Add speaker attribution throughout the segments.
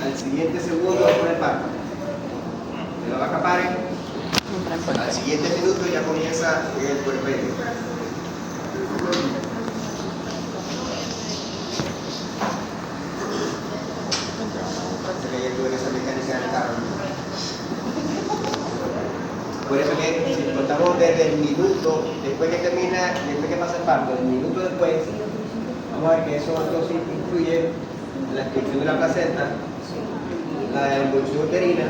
Speaker 1: al siguiente segundo con el parto. Que la vaca pare, al siguiente minuto ya comienza el puerperio. Parece que ayer tuve que hacer mecánica en el carro. Por eso que si contamos desde el minuto, después que termina, después que pasa el parto, el minuto después, vamos a ver que eso entonces incluye la expulsión de la placenta, la involución uterina,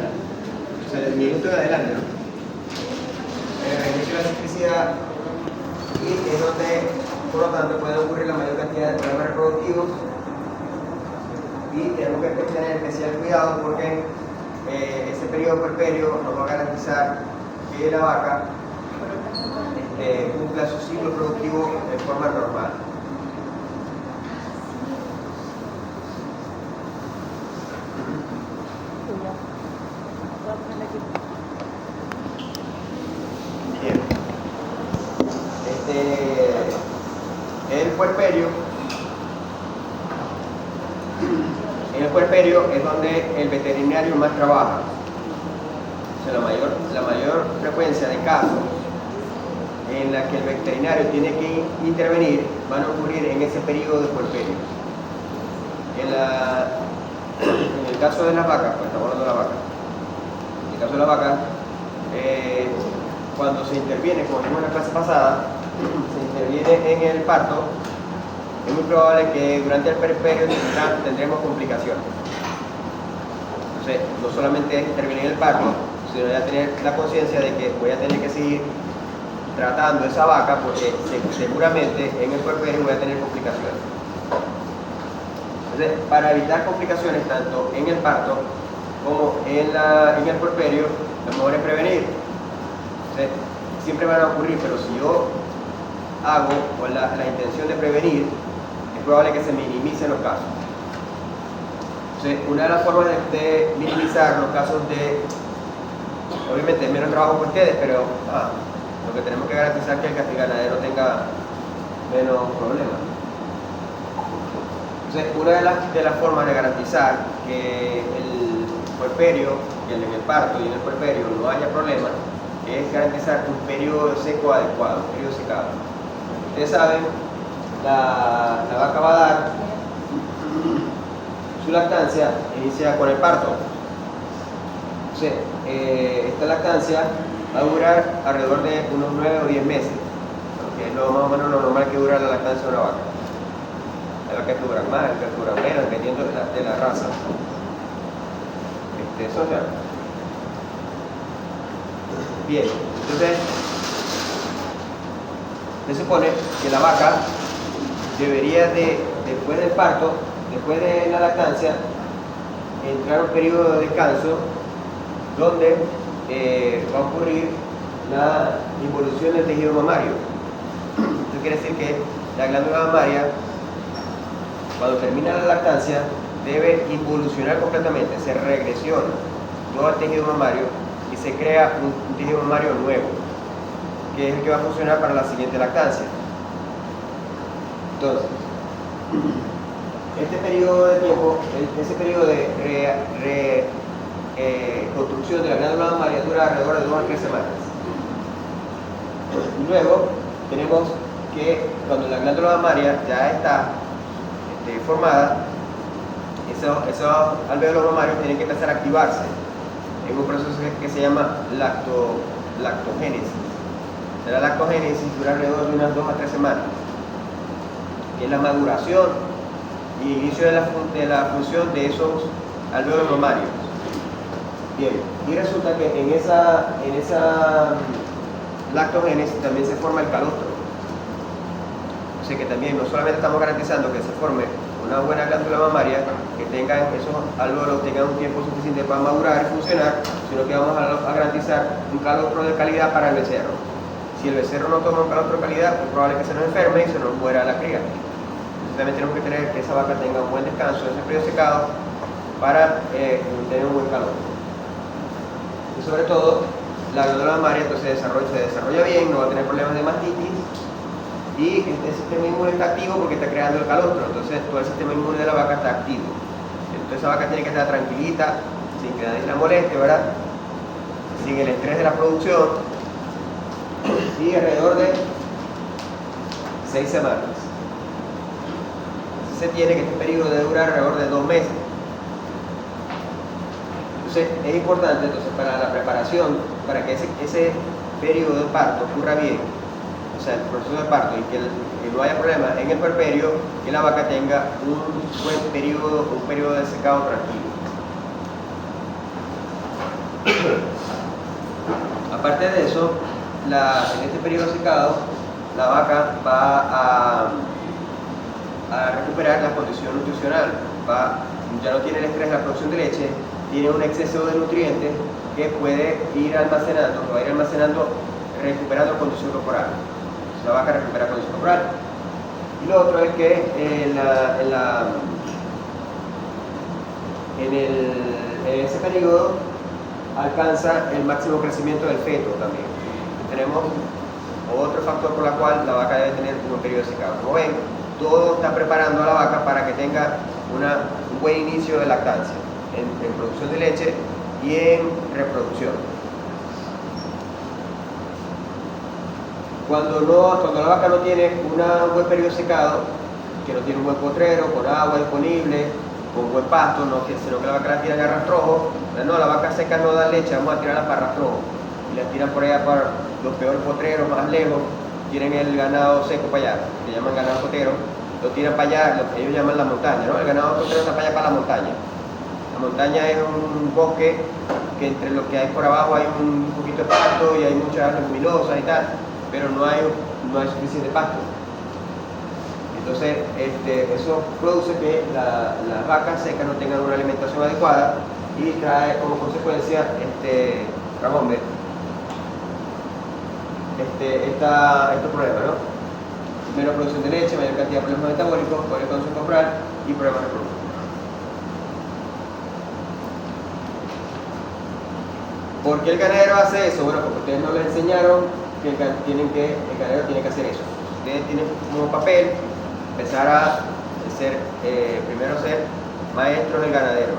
Speaker 1: o sea, el minuto en adelante, ¿no? El inicio de la cisticidad, y es donde, por lo tanto, puede ocurrir la mayor cantidad de problemas reproductivos, y tenemos que tener especial cuidado porque ese periodo puerperio nos va a garantizar que la vaca cumpla su ciclo productivo de forma normal. Bien. El puerperio. En el puerperio es donde el veterinario más trabaja. O sea, la mayor frecuencia de casos en la que el veterinario tiene que intervenir van a ocurrir en ese periodo de puerperio. En el caso de las vacas, pues estamos hablando de la vaca. En el caso de la vaca, cuando se interviene, como vimos en la clase pasada, se interviene en el parto, es muy probable que durante el puerperio tendremos complicaciones. Entonces, no solamente es intervenir en el parto, sino ya tener la conciencia de que voy a tener que seguir tratando esa vaca porque seguramente en el puerperio voy a tener complicaciones. Entonces, para evitar complicaciones tanto en el parto como en el puerperio, lo mejor es prevenir. Entonces, siempre van a ocurrir, pero si yo hago con la intención de prevenir, es probable que se minimicen los casos. Entonces, una de las formas de minimizar los casos obviamente es menos trabajo por ustedes, pero lo que tenemos que garantizar es que el ganadero tenga menos problemas. Entonces, una de las formas de garantizar que el puerperio, que en el parto y en el puerperio no haya problemas, es garantizar un periodo seco adecuado, un periodo secado. Ustedes saben, la vaca va a dar su lactancia, inicia con el parto. Entonces, esta lactancia va a durar alrededor de unos 9 o 10 meses, que es más o menos lo normal que dura la lactancia de una vaca. Hay vacas que duran más, hay vacas que duran menos, dependiendo de la raza. Bien, entonces se supone que la vaca debería después del parto, después de la lactancia, entrar a un periodo de descanso donde va a ocurrir la involución del tejido mamario. Esto quiere decir que la glándula mamaria, cuando termina la lactancia, debe involucionar completamente, se regresiona todo el tejido mamario y se crea un tejido mamario nuevo, que es el que va a funcionar para la siguiente lactancia. Entonces, este periodo de tiempo, ese periodo de construcción de la glándula mamaria dura alrededor de 2 a 3 semanas. Luego tenemos que cuando la glándula mamaria ya está formada, esos alvéolos mamarios tienen que empezar a activarse en un proceso que se llama lactogénesis. La lactogénesis dura alrededor de unas 2 a 3 semanas, que es la maduración y inicio de la función de esos alvéolos mamarios. Bien, y resulta que en esa lactogénesis también se forma el calostro. O sea que también no solamente estamos garantizando que se forme una buena glándula mamaria, que esos alvéolos tengan un tiempo suficiente para madurar y funcionar, sino que vamos a garantizar un calostro de calidad para el becerro. Si el becerro no toma un calostro de calidad, es probable que se nos enferme y se nos muera la cría. Entonces también tenemos que tener que esa vaca tenga un buen descanso en ese periodo secado para tener un buen calostro. Y sobre todo, la glándula mamaria entonces se desarrolla bien, no va a tener problemas de mastitis, y este sistema inmune está activo porque está creando el calostro, entonces todo el sistema inmune de la vaca está activo. Entonces esa vaca tiene que estar tranquilita, sin que nadie la moleste, ¿verdad? Sin el estrés de la producción, y alrededor de 6 semanas. Se tiene que este periodo debe durar alrededor de 2 meses. Entonces es importante para la preparación, para que ese periodo de parto ocurra bien, o sea, el proceso de parto, y que no haya problemas en el puerperio, que la vaca tenga un buen periodo, un periodo de secado tranquilo. Aparte de eso, en este periodo de secado, la vaca va a recuperar la condición nutricional, ya no tiene el estrés de la producción de leche, tiene un exceso de nutrientes que puede ir almacenando, recuperando condición corporal. La vaca recupera condición corporal. Y lo otro es que en ese periodo alcanza el máximo crecimiento del feto también. Tenemos otro factor por el cual la vaca debe tener un periodo de secado. Como ven, todo está preparando a la vaca para que tenga un buen inicio de lactancia en producción de leche y en reproducción. Cuando la vaca no tiene un buen periodo de secado, que no tiene un buen potrero, con agua disponible, con buen pasto, sino que la vaca la tiran a rastrojo, no, la vaca seca no da leche, vamos a tirarla para rastrojo, y la tiran por allá para los peores potreros, más lejos, tienen el ganado seco para allá, que llaman ganado cotero, lo tiran para allá, lo que ellos llaman la montaña, ¿no? El ganado cotero está para allá, para la montaña. La montaña es un bosque que entre lo que hay por abajo hay un poquito de pasto y hay muchas leguminosas y tal, pero no hay suficiente pasto. Entonces, eso produce que las vacas secas no tengan una alimentación adecuada y trae como consecuencia Ramón, estos problemas, ¿no? Menos producción de leche, mayor cantidad de problemas metabólicos, mayor consumo corporal y problemas reproductivos. ¿Por qué el ganadero hace eso? Bueno, porque ustedes no les enseñaron que el ganadero tiene que hacer eso. Ustedes tienen como papel empezar a primero ser maestros del ganadero.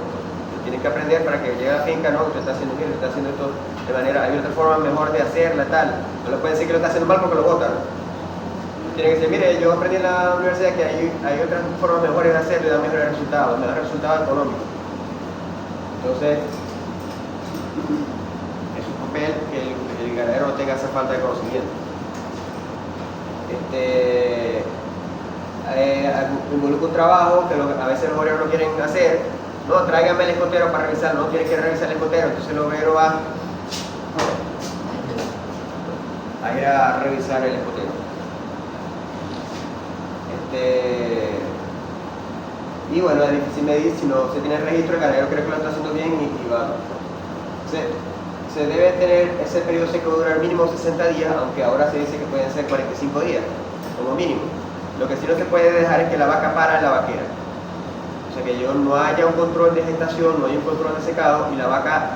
Speaker 1: Tienen que aprender para que llegue a la finca, no, usted está haciendo bien, usted está haciendo esto de manera, hay otra forma mejor de hacerla, tal. No le pueden decir que lo está haciendo mal porque lo botan. Tienen que decir, mire, yo aprendí en la universidad que hay otras formas mejores de hacerlo y dan mejores resultados económicos. Entonces, es un papel que el ganadero no tenga esa falta de conocimiento. Involucra un trabajo que a veces los obreros no quieren hacer. No, tráigame el escotero para revisar, no tiene que revisar el escotero, entonces el obrero va a ir a revisar el escotero. Y bueno, es difícil medir si no se tiene el registro, el ganadero cree que lo está haciendo bien y va. Se debe tener ese periodo seco durar mínimo 60 días, aunque ahora se dice que pueden ser 45 días, como mínimo. Lo que sí no se puede dejar es que la vaca para en la vaquera. O sea, que no haya un control de gestación, no haya un control de secado, y la vaca,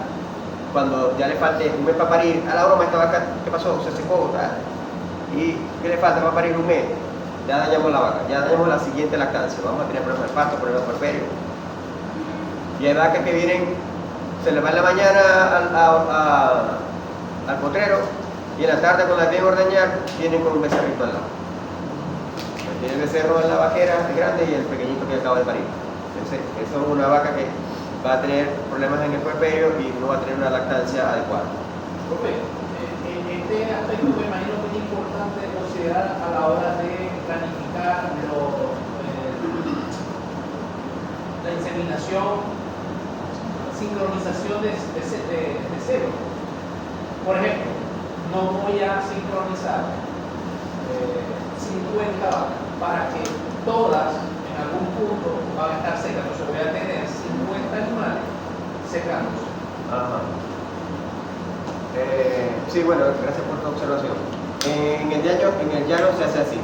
Speaker 1: cuando ya le falte un mes para parir, a la broma, esta vaca, ¿qué pasó? Se secó, tal. ¿Y qué le falta para parir un mes? Ya dañamos la vaca, ya dañamos la siguiente lactancia, vamos a tener problemas de parto, problemas de puerperio. Y hay vacas que vienen, se les va en la mañana al potrero, y en la tarde cuando las vienen a ordeñar, vienen con un becerrito al lado. Tiene el becerro en la vaquera, el grande, y el pequeñito que acaba de parir. Entonces, eso es una vaca que va a tener problemas en el puerperio y no va a tener una lactancia adecuada.
Speaker 2: Profe, este aspecto me imagino que es importante considerar a la hora de planificar la inseminación, sincronización de celo. Por ejemplo, no voy a sincronizar 50 vacas para que todas en algún punto van a estar secas. Entonces voy a tener 50 animales secándose.
Speaker 1: Ajá. Sí, bueno, gracias por tu observación. En el llano se hace así.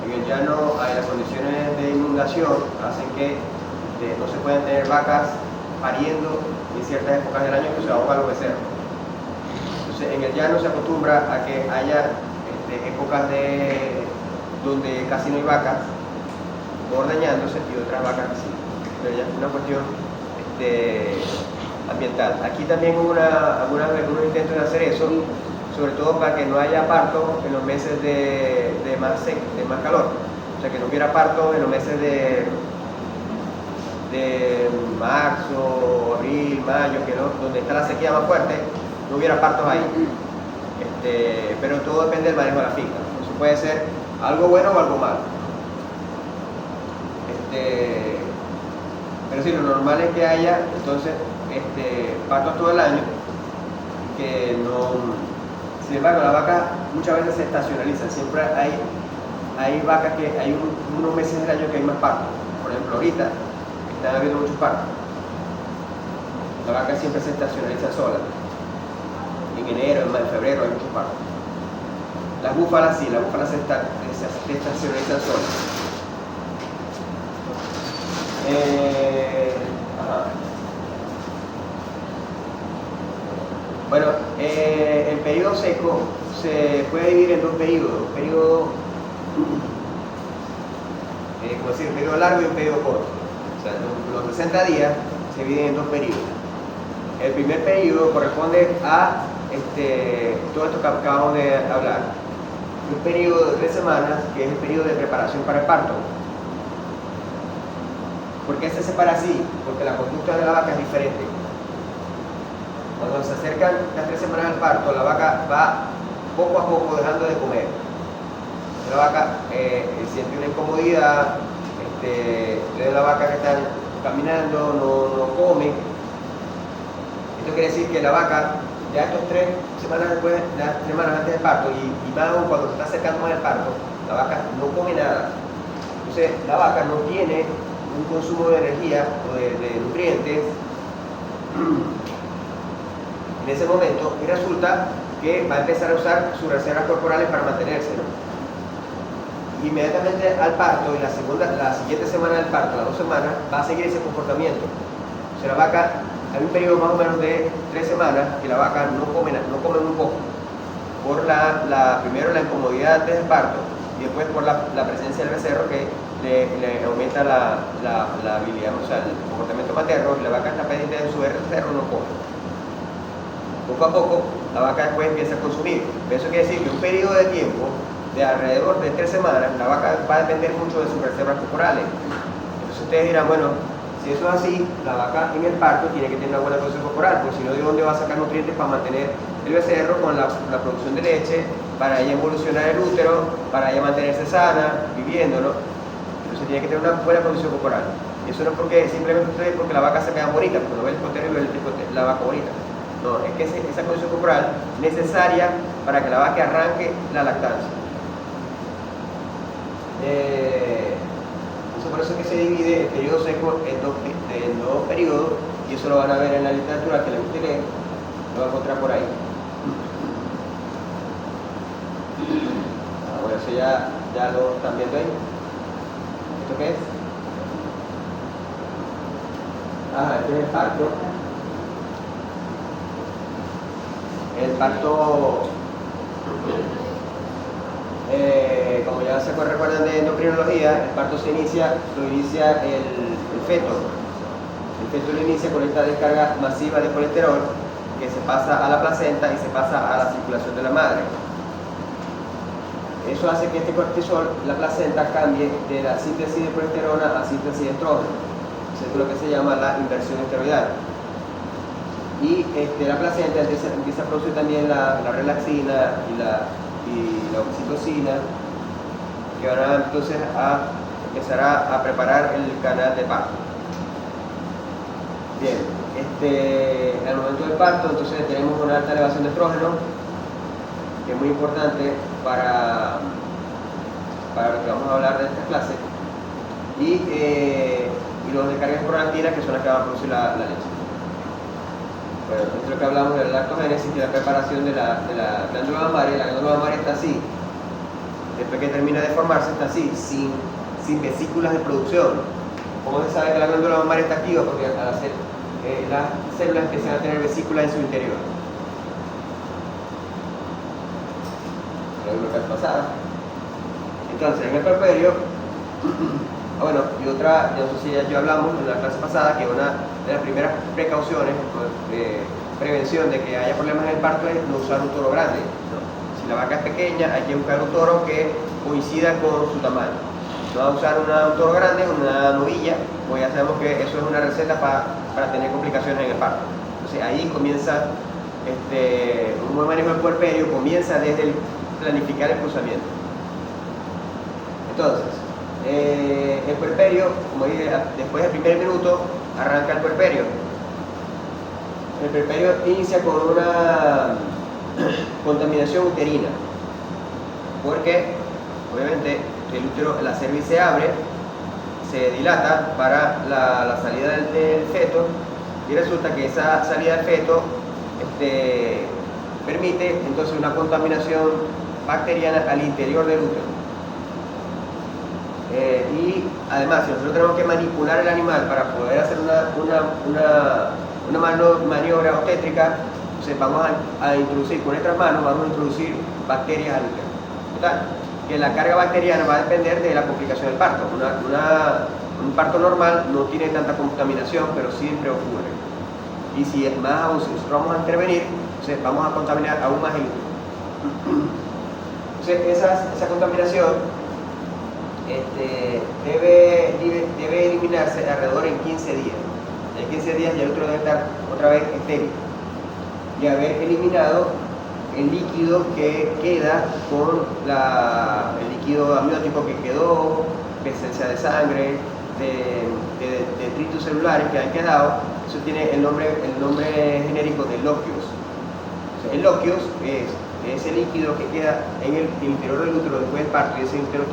Speaker 1: En el llano las condiciones de inundación hacen que no se puedan tener vacas pariendo en ciertas épocas del año que se ahogan los becerros. Entonces, en el llano se acostumbra a que haya épocas donde casi no hay vacas ordeñándose y otras vacas que sí. pero ya es una cuestión ambiental. Aquí también hubo algunos intentos de hacer eso, sobre todo para que no haya parto en los meses de más calor, o sea, que no hubiera parto en los meses de marzo, abril, mayo, donde está la sequía más fuerte, no hubiera partos ahí. Pero todo depende del manejo de la finca. Eso puede ser algo bueno o algo malo. Pero sí, lo normal es que haya entonces partos todo el año, que no. Sin embargo, las vacas muchas veces se estacionalizan. Siempre hay vacas que hay unos meses del año que hay más partos. Por ejemplo, ahorita están habiendo muchos partos. La vaca siempre se estacionaliza sola. En enero, en febrero hay muchos partos. Las búfalas sí, las búfalas se estacionalizan solas. Bueno, el periodo seco se puede dividir en dos periodos. Un periodo, como decir, un periodo largo y un periodo corto. O sea, los 60 días se dividen en dos periodos. El primer periodo corresponde a todo esto que acabamos de hablar. Un periodo de 3 semanas, que es el periodo de preparación para el parto. ¿Por qué se separa así? Porque la conducta de la vaca es diferente. Cuando se acercan las 3 semanas del parto, la vaca va poco a poco dejando de comer. La vaca siente una incomodidad, ve la vaca que está caminando, no come. Esto quiere decir que la vaca, ya estos 3 semanas después, las 3 semanas antes del parto, y más aún cuando se está acercando más el parto, la vaca no come nada. Entonces, la vaca no tiene un consumo de energía o de nutrientes en ese momento, y resulta que va a empezar a usar sus reservas corporales para mantenerse, ¿no? Inmediatamente al parto, y la siguiente semana del parto, las 2 semanas, va a seguir ese comportamiento. O sea, la vaca, hay un periodo más o menos de 3 semanas que la vaca no come muy poco, por primero la incomodidad antes del parto, y después por la presencia del becerro que le aumenta la habilidad, o sea, el comportamiento materno, y la vaca está pendiente de su becerro, no come. Poco a poco, la vaca después empieza a consumir. Eso quiere decir que un periodo de tiempo de alrededor de 3 semanas, la vaca va a depender mucho de sus reservas corporales. Entonces ustedes dirán, bueno, si eso es así, la vaca en el parto tiene que tener una buena producción corporal, porque si no, ¿de dónde va a sacar nutrientes para mantener el becerro con la producción de leche, para ella evolucionar el útero, para ella mantenerse sana, viviéndolo? Entonces tiene que tener una buena producción corporal. Y eso no es simplemente porque la vaca se vea bonita, porque no ve el tricotero y ve la vaca bonita. No, es que esa condición corporal es necesaria para que la vaca arranque la lactancia. Por eso es que se divide el periodo seco en dos periodos, y eso lo van a ver en la literatura, que les guste leer, lo van a encontrar por ahí. Bueno, eso ya lo están viendo ahí. ¿Esto qué es? Este es el parto. El parto, como ya se recuerdan de endocrinología, el parto lo inicia el feto. El feto lo inicia con esta descarga masiva de colesterol que se pasa a la placenta y se pasa a la circulación de la madre. Eso hace que este cortisol, la placenta, cambie de la síntesis de progesterona a síntesis de estrógeno. Eso es lo que se llama la inversión esteroidal. Y la placenta empieza a producir también la relaxina y la oxitocina, que van a entonces empezar a preparar el canal de parto. Bien, en el momento del parto entonces tenemos una alta elevación de estrógeno, que es muy importante para lo que vamos a hablar de esta clase, y los descargas de prolactina, que son las que van a producir la leche. Bueno, esto es lo que hablamos de la lactogénesis y la preparación de la glándula mamaria. La glándula mamaria está así, después que termina de formarse está así, sin vesículas de producción. ¿Cómo se sabe que la glándula mamaria está activa? Porque al hacer las células empiezan a tener vesículas en su interior. Lo que pasaba. Entonces, en el puerperio, Bueno, y otra, yo no sé si ya hablamos en la clase pasada, que una de las primeras precauciones de prevención de que haya problemas en el parto es no usar un toro grande, ¿no? Si la vaca es pequeña, hay que buscar un toro que coincida con su tamaño. No va a usar un toro grande, una novilla, pues ya sabemos que eso es una receta para tener complicaciones en el parto. Entonces ahí comienza un buen manejo del puerperio, comienza desde el planificar el cruzamiento. Entonces, el puerperio, como dije, después del primer minuto arranca el puerperio. El puerperio inicia con una contaminación uterina, porque obviamente el útero, la cerviz se abre, se dilata para la salida del feto, y resulta que esa salida del feto permite entonces una contaminación bacteriana al interior del útero. Y además, si nosotros tenemos que manipular el animal para poder hacer una maniobra obstétrica, entonces vamos a introducir con nuestras manos, vamos a introducir bacterias al útero. ¿Total? Que la carga bacteriana va a depender de la complicación del parto. Un parto normal no tiene tanta contaminación, pero siempre ocurre. Y si es más aún, si nosotros vamos a intervenir, entonces vamos a contaminar aún más el útero. Entonces esa contaminación debe eliminarse alrededor en 15 días. En 15 días ya el útero debe estar otra vez estéril y haber eliminado el líquido que queda con el líquido amniótico que quedó, presencia de sangre, de detritus celulares que han quedado. Eso tiene el nombre genérico de loquios. O sea, el loquios es ese líquido que queda en el interior del útero después del parto, y ese líquido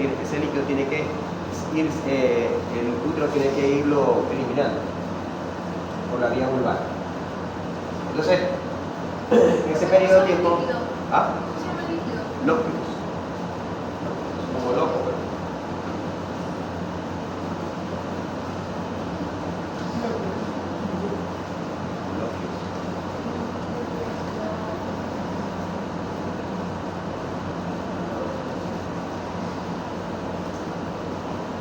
Speaker 1: tiene que ir, el útero tiene que irlo eliminando por la vía vulvar. Entonces, en ese periodo de tiempo, loquios, como loco, pero.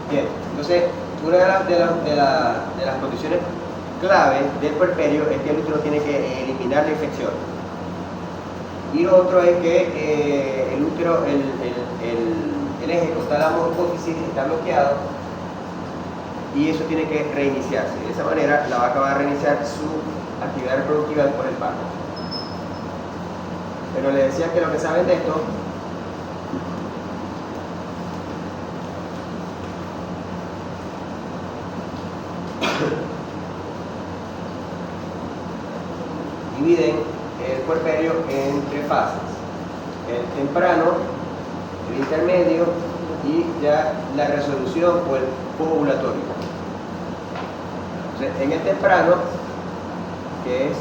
Speaker 1: Bien, entonces una de las condiciones clave del puerperio es que el útero tiene que eliminar la infección. Y lo otro es que el útero, el eje costálamo hipófisis está bloqueado y eso tiene que reiniciarse. De esa manera la vaca va a reiniciar su actividad reproductiva después del parto. Pero les decía que lo que saben de esto dividen el puerperio en 3 fases: el temprano, el intermedio y ya la resolución o el posovulatorio. Entonces, en el temprano, que es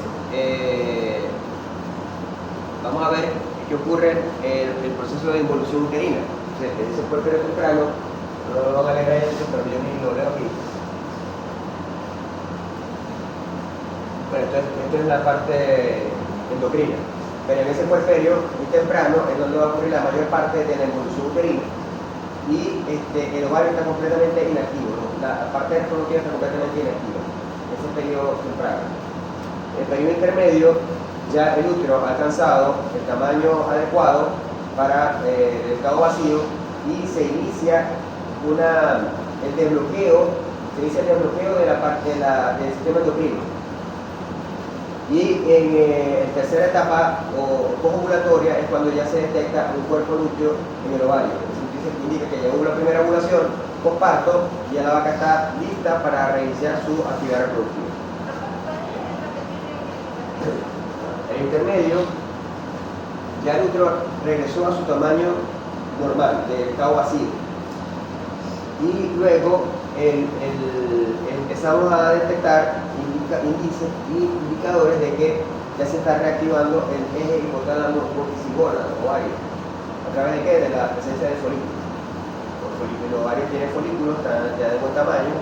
Speaker 1: vamos a ver qué ocurre el proceso de involución uterina. Entonces, ese puerperio temprano, no lo van a leer ahí, pero yo ni lo leo aquí. Bueno, esto es la parte endocrina, pero en ese puerperio muy temprano es donde va a ocurrir la mayor parte de la involución uterina y el ovario está completamente inactivo, ¿no? La parte reproductiva está completamente inactiva. Ese es el periodo temprano. El periodo intermedio, ya el útero ha alcanzado el tamaño adecuado para el estado vacío y se inicia el desbloqueo de la parte del sistema endocrino. Y en tercera etapa o posovulatoria es cuando ya se detecta un cuerpo lúteo en el ovario. Eso indica que ya hubo la primera ovulación con parto y ya la vaca está lista para reiniciar su actividad reproductiva. El intermedio, ya el útero regresó a su tamaño normal, del estado vacío. Y luego empezamos a detectar indicadores de que ya se está reactivando el eje hipotálamo hipofisigónado, ovario. ¿A través de qué? De la presencia de folículos. El ovario tiene folículos ya de buen tamaño.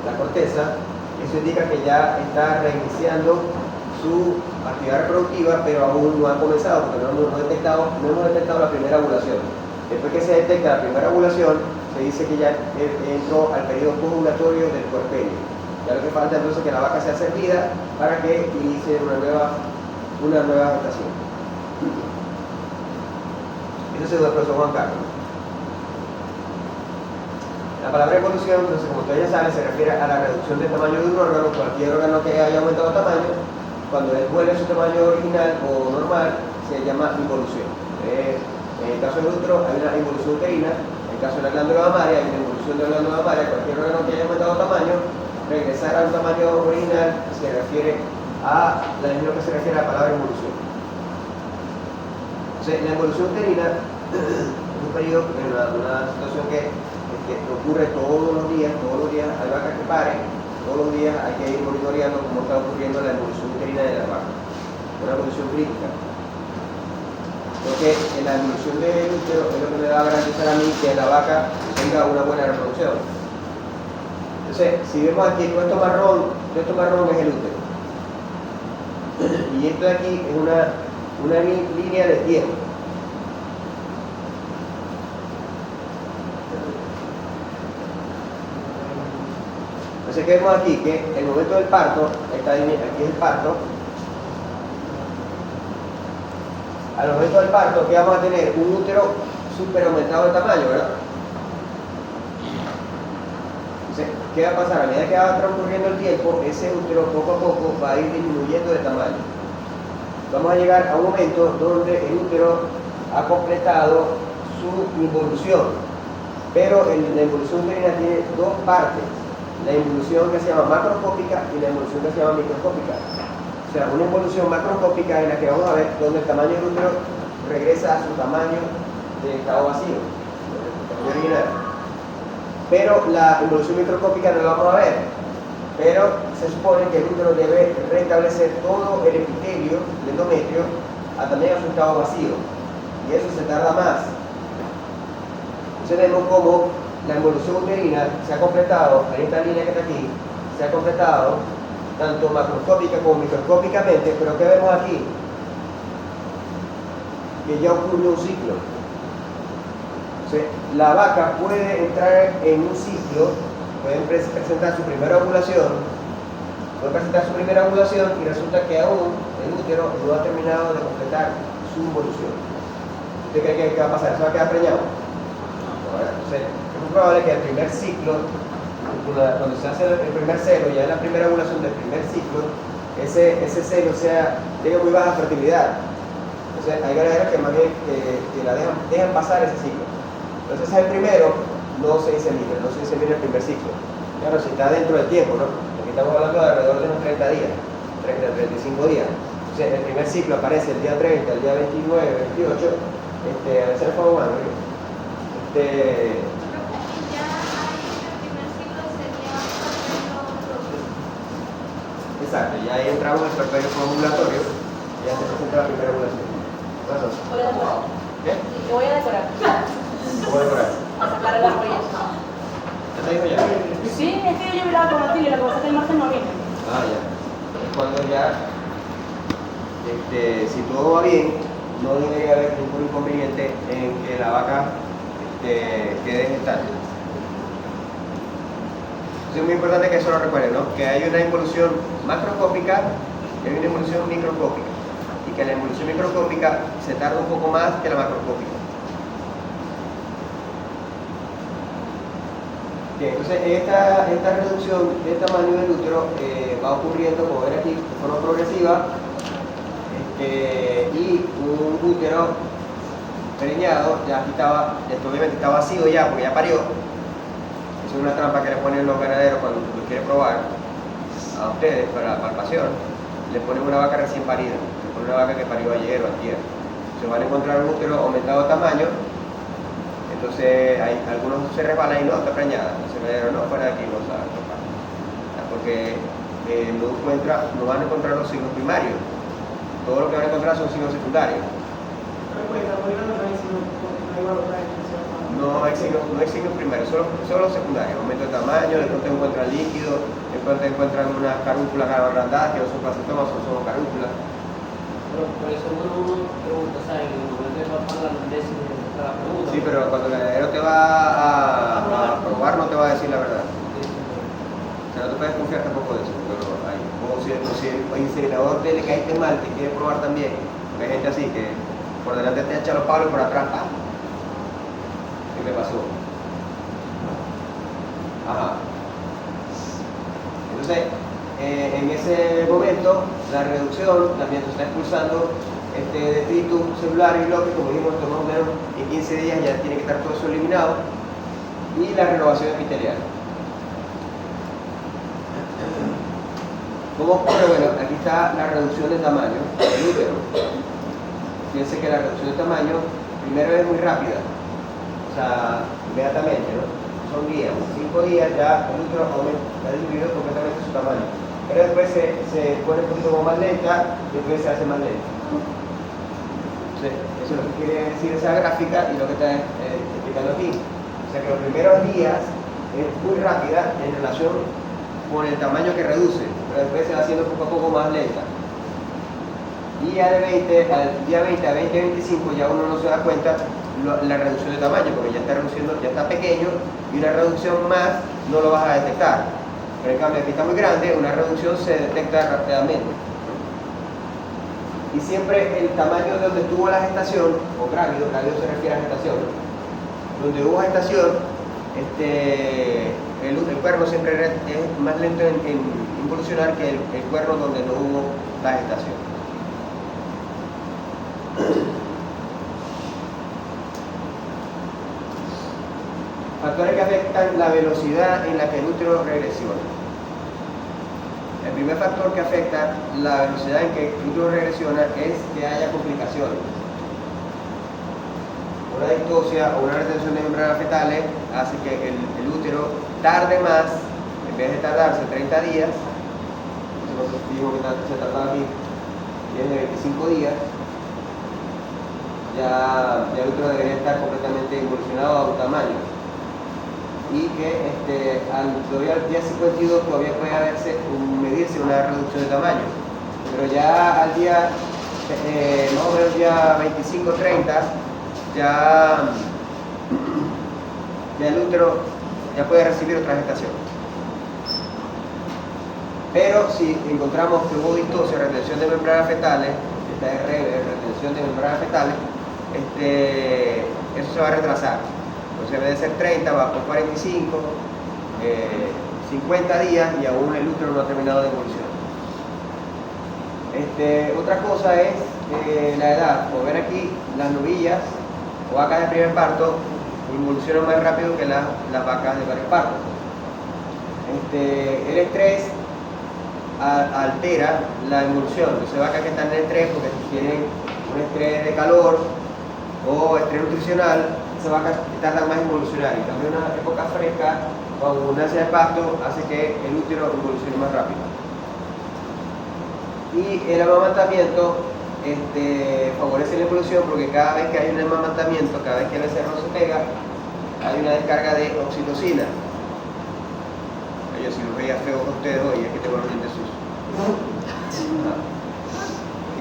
Speaker 1: La corteza, eso indica que ya está reiniciando su actividad reproductiva, pero aún no ha comenzado porque no hemos detectado la primera ovulación. Después que se detecta la primera ovulación, se se dice que ya entró al periodo ovulatorio del puerperio. Ya lo que falta entonces es que la vaca sea servida para que inicie una nueva gestación. Eso se dio el profesor Juan Carlos. La palabra evolución, entonces, como ustedes ya saben, se refiere a la reducción del tamaño de un órgano, cualquier órgano que haya aumentado tamaño, cuando él vuelve a su tamaño original o normal, se llama involución. En el caso del útero hay una involución uterina, en el caso de la glándula mamaria hay una involución de la glándula mamaria, cualquier órgano que haya aumentado tamaño, regresar al tamaño original se refiere a lo que se refiere a la palabra involución. Entonces, la involución uterina es un periodo, una situación que ocurre todos los días hay vacas que paren, todos los días hay que ir monitoreando cómo está ocurriendo la evolución uterina de la vaca, una evolución crítica. Porque en la evolución del útero es lo que me va a garantizar a mí que la vaca tenga una buena reproducción. Entonces, si vemos aquí, todo esto marrón es el útero. Y esto de aquí es una línea de tiempo. Entonces, ¿qué vemos aquí? Que el momento del parto, aquí es el parto. Al momento del parto, ¿qué vamos a tener? Un útero súper aumentado de tamaño, ¿verdad? Entonces, ¿qué va a pasar? A medida que va transcurriendo el tiempo, ese útero poco a poco va a ir disminuyendo de tamaño. Vamos a llegar a un momento donde el útero ha completado su involución. Pero la involución uterina tiene dos partes. La involución que se llama macroscópica y la involución que se llama microscópica. O sea, una involución macroscópica en la que vamos a ver donde el tamaño del útero regresa a su tamaño de estado vacío, el tamaño original. Pero la involución microscópica no la vamos a ver. Pero se supone que el útero debe restablecer todo el epitelio del endometrio también a su estado vacío. Y eso se tarda más. Entonces vemos cómo la involución uterina se ha completado, en esta línea que está aquí, se ha completado tanto macroscópica como microscópicamente, pero ¿qué vemos aquí? Que ya ocurrió un ciclo. Entonces, la vaca puede entrar en un ciclo, puede presentar su primera ovulación, y resulta que aún el útero no ha terminado de completar su involución. ¿Usted cree que va a pasar? ¿Se va a quedar preñado? Entonces, es muy probable que el primer ciclo, cuando se hace el primer celo, ya en la primera ovulación del primer ciclo, ese celo tenga muy baja fertilidad. Entonces, hay ganaderos que más bien que la dejan pasar ese ciclo. Entonces, el primero no se insemina el primer ciclo. Claro, si está dentro del tiempo, ¿no? Aquí estamos hablando de alrededor de unos 30 días, 35 días. Entonces, el primer ciclo aparece el día 30, el día 29, 28, a veces el fuego humano, ¿no?
Speaker 3: Ya ahí en el primer ciclo sería puerperio.
Speaker 1: Exacto, ya ahí entramos en el puerperio ovulatorio, ya se presenta la primera ovulación.
Speaker 4: Voy a decorar.
Speaker 1: ¿Qué?
Speaker 4: Yo voy a decorar.
Speaker 1: ¿Cómo decorar?
Speaker 4: A sacar el arroyo.
Speaker 1: ¿Ya te dijo ya?
Speaker 4: Sí, es que yo miraba con Otilio, lo que pasa es que el martes no viene.
Speaker 1: Ah, ya. Es cuando ya, si todo va bien, no debería haber ningún inconveniente en que la vaca quede gestante. Es muy importante que eso lo recuerden, ¿no? Que hay una involución macroscópica y hay una involución microscópica. Y que la involución microscópica se tarda un poco más que la macroscópica. Bien, entonces esta reducción del tamaño del útero va ocurriendo, como ven aquí, de forma progresiva, y un útero preñado, ya aquí obviamente está vacío ya, porque ya parió. Esa es una trampa que le ponen los ganaderos cuando lo quieren probar a ustedes para la palpación. Le ponen una vaca recién parida, le ponen una vaca que parió ayer o antier. Se van a encontrar un útero aumentado de tamaño. Entonces algunos se resbalan y no, está preñada. Entonces el ganadero no, fuera de aquí, no sabe, no pasa. Porque no van a encontrar los signos primarios. Todo lo que van a encontrar son signos secundarios. No hay signos primarios, solo los secundarios. Aumento de tamaño, después te encuentran líquido, después te encuentran unas carúnculas agrandadas que no son placentomas, son solo carúnculas.
Speaker 5: Pero por eso uno pregunta, ¿sabes? En el momento que va a pagar la décima,
Speaker 2: a la pregunta.
Speaker 1: Sí, pero cuando el heredero te va a probar, no te va a decir la verdad. O sea, no te puedes confiar tampoco de eso. Pero si el inseminador le caíste mal, te quiere probar también. Porque hay gente así que por delante te echa los palos y por atrás, ¡pam! ¿Qué me pasó? Ajá. Entonces, en ese momento, la reducción también se está expulsando detritus celular y bloque, como dijimos, esto más o menos en 15 días ya tiene que estar todo eso eliminado, y la renovación epitelial. ¿Cómo ocurre? Bueno, aquí está la reducción de tamaño del útero. Fíjense que la reducción de tamaño primero es muy rápida, o sea, inmediatamente, ¿no? Son días, 5 días ya el útero ha disminuido completamente su tamaño, pero después se pone un poquito más lenta y después se hace más lenta. Entonces, eso es lo que quiere decir esa gráfica y lo que está explicando aquí. O sea que los primeros días es muy rápida en relación con el tamaño que reduce, pero después se va haciendo poco a poco más lenta. Y ya al día 20 a 20-25 ya uno no se da cuenta la reducción de tamaño, porque ya está reduciendo, ya está pequeño, y una reducción más no lo vas a detectar. Pero en cambio aquí está muy grande, una reducción se detecta rápidamente. Y siempre el tamaño de donde tuvo la gestación, o grávido se refiere a gestación, donde hubo gestación, el cuerno siempre es más lento en involucionar que el cuerno donde no hubo la gestación. Factores que afectan la velocidad en la que el útero regresiona. El primer factor que afecta la velocidad en que el útero regresiona es que haya complicaciones. Una distosia o una retención de membranas fetales hace que el útero tarde más, en vez de tardarse 30 días, nosotros dijimos que se tardaba aquí 10 de 25 días, ya el útero debería estar completamente involucionado a un tamaño. Y que todavía al día 52 todavía puede medirse una reducción de tamaño, pero ya al día más o menos día 25-30 ya el útero ya puede recibir otra gestación. Pero si encontramos que hubo distosia, retención de membranas fetales, esta es retención de membranas fetales, eso se va a retrasar. Entonces, en vez de ser 30, va por 45, 50 días y aún el útero no ha terminado de evolucionar. Otra cosa es la edad. Como ven aquí, las novillas o vacas de primer parto evolucionan más rápido que las vacas de varios partos. El estrés altera la evolución. Entonces, vacas que están en estrés porque tienen un estrés de calor o estrés nutricional, esas vacas tardan más en evolucionar. Y también una época fresca o abundancia de pasto hace que el útero evolucione más rápido. Y el amamantamiento favorece la evolución porque cada vez que hay un amamantamiento, cada vez que el becerro se pega, hay una descarga de oxitocina. Yo si los veía feos a ustedes hoy es que tengo los dientes sucios.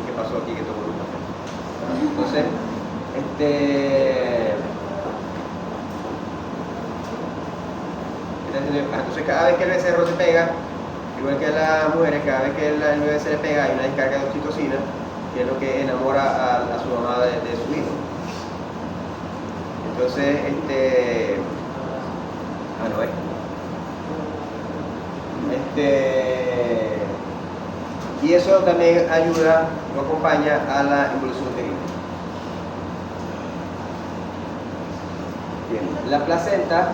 Speaker 1: ¿Qué pasó aquí que tengo los dientes feos? Entonces, entonces cada vez que el becerro se pega, igual que a las mujeres, cada vez que el bebé se le pega hay una descarga de oxitocina, que es lo que enamora a su mamá de su hijo. Entonces, y eso también ayuda, lo acompaña a la evolución uterina. Bien, la placenta,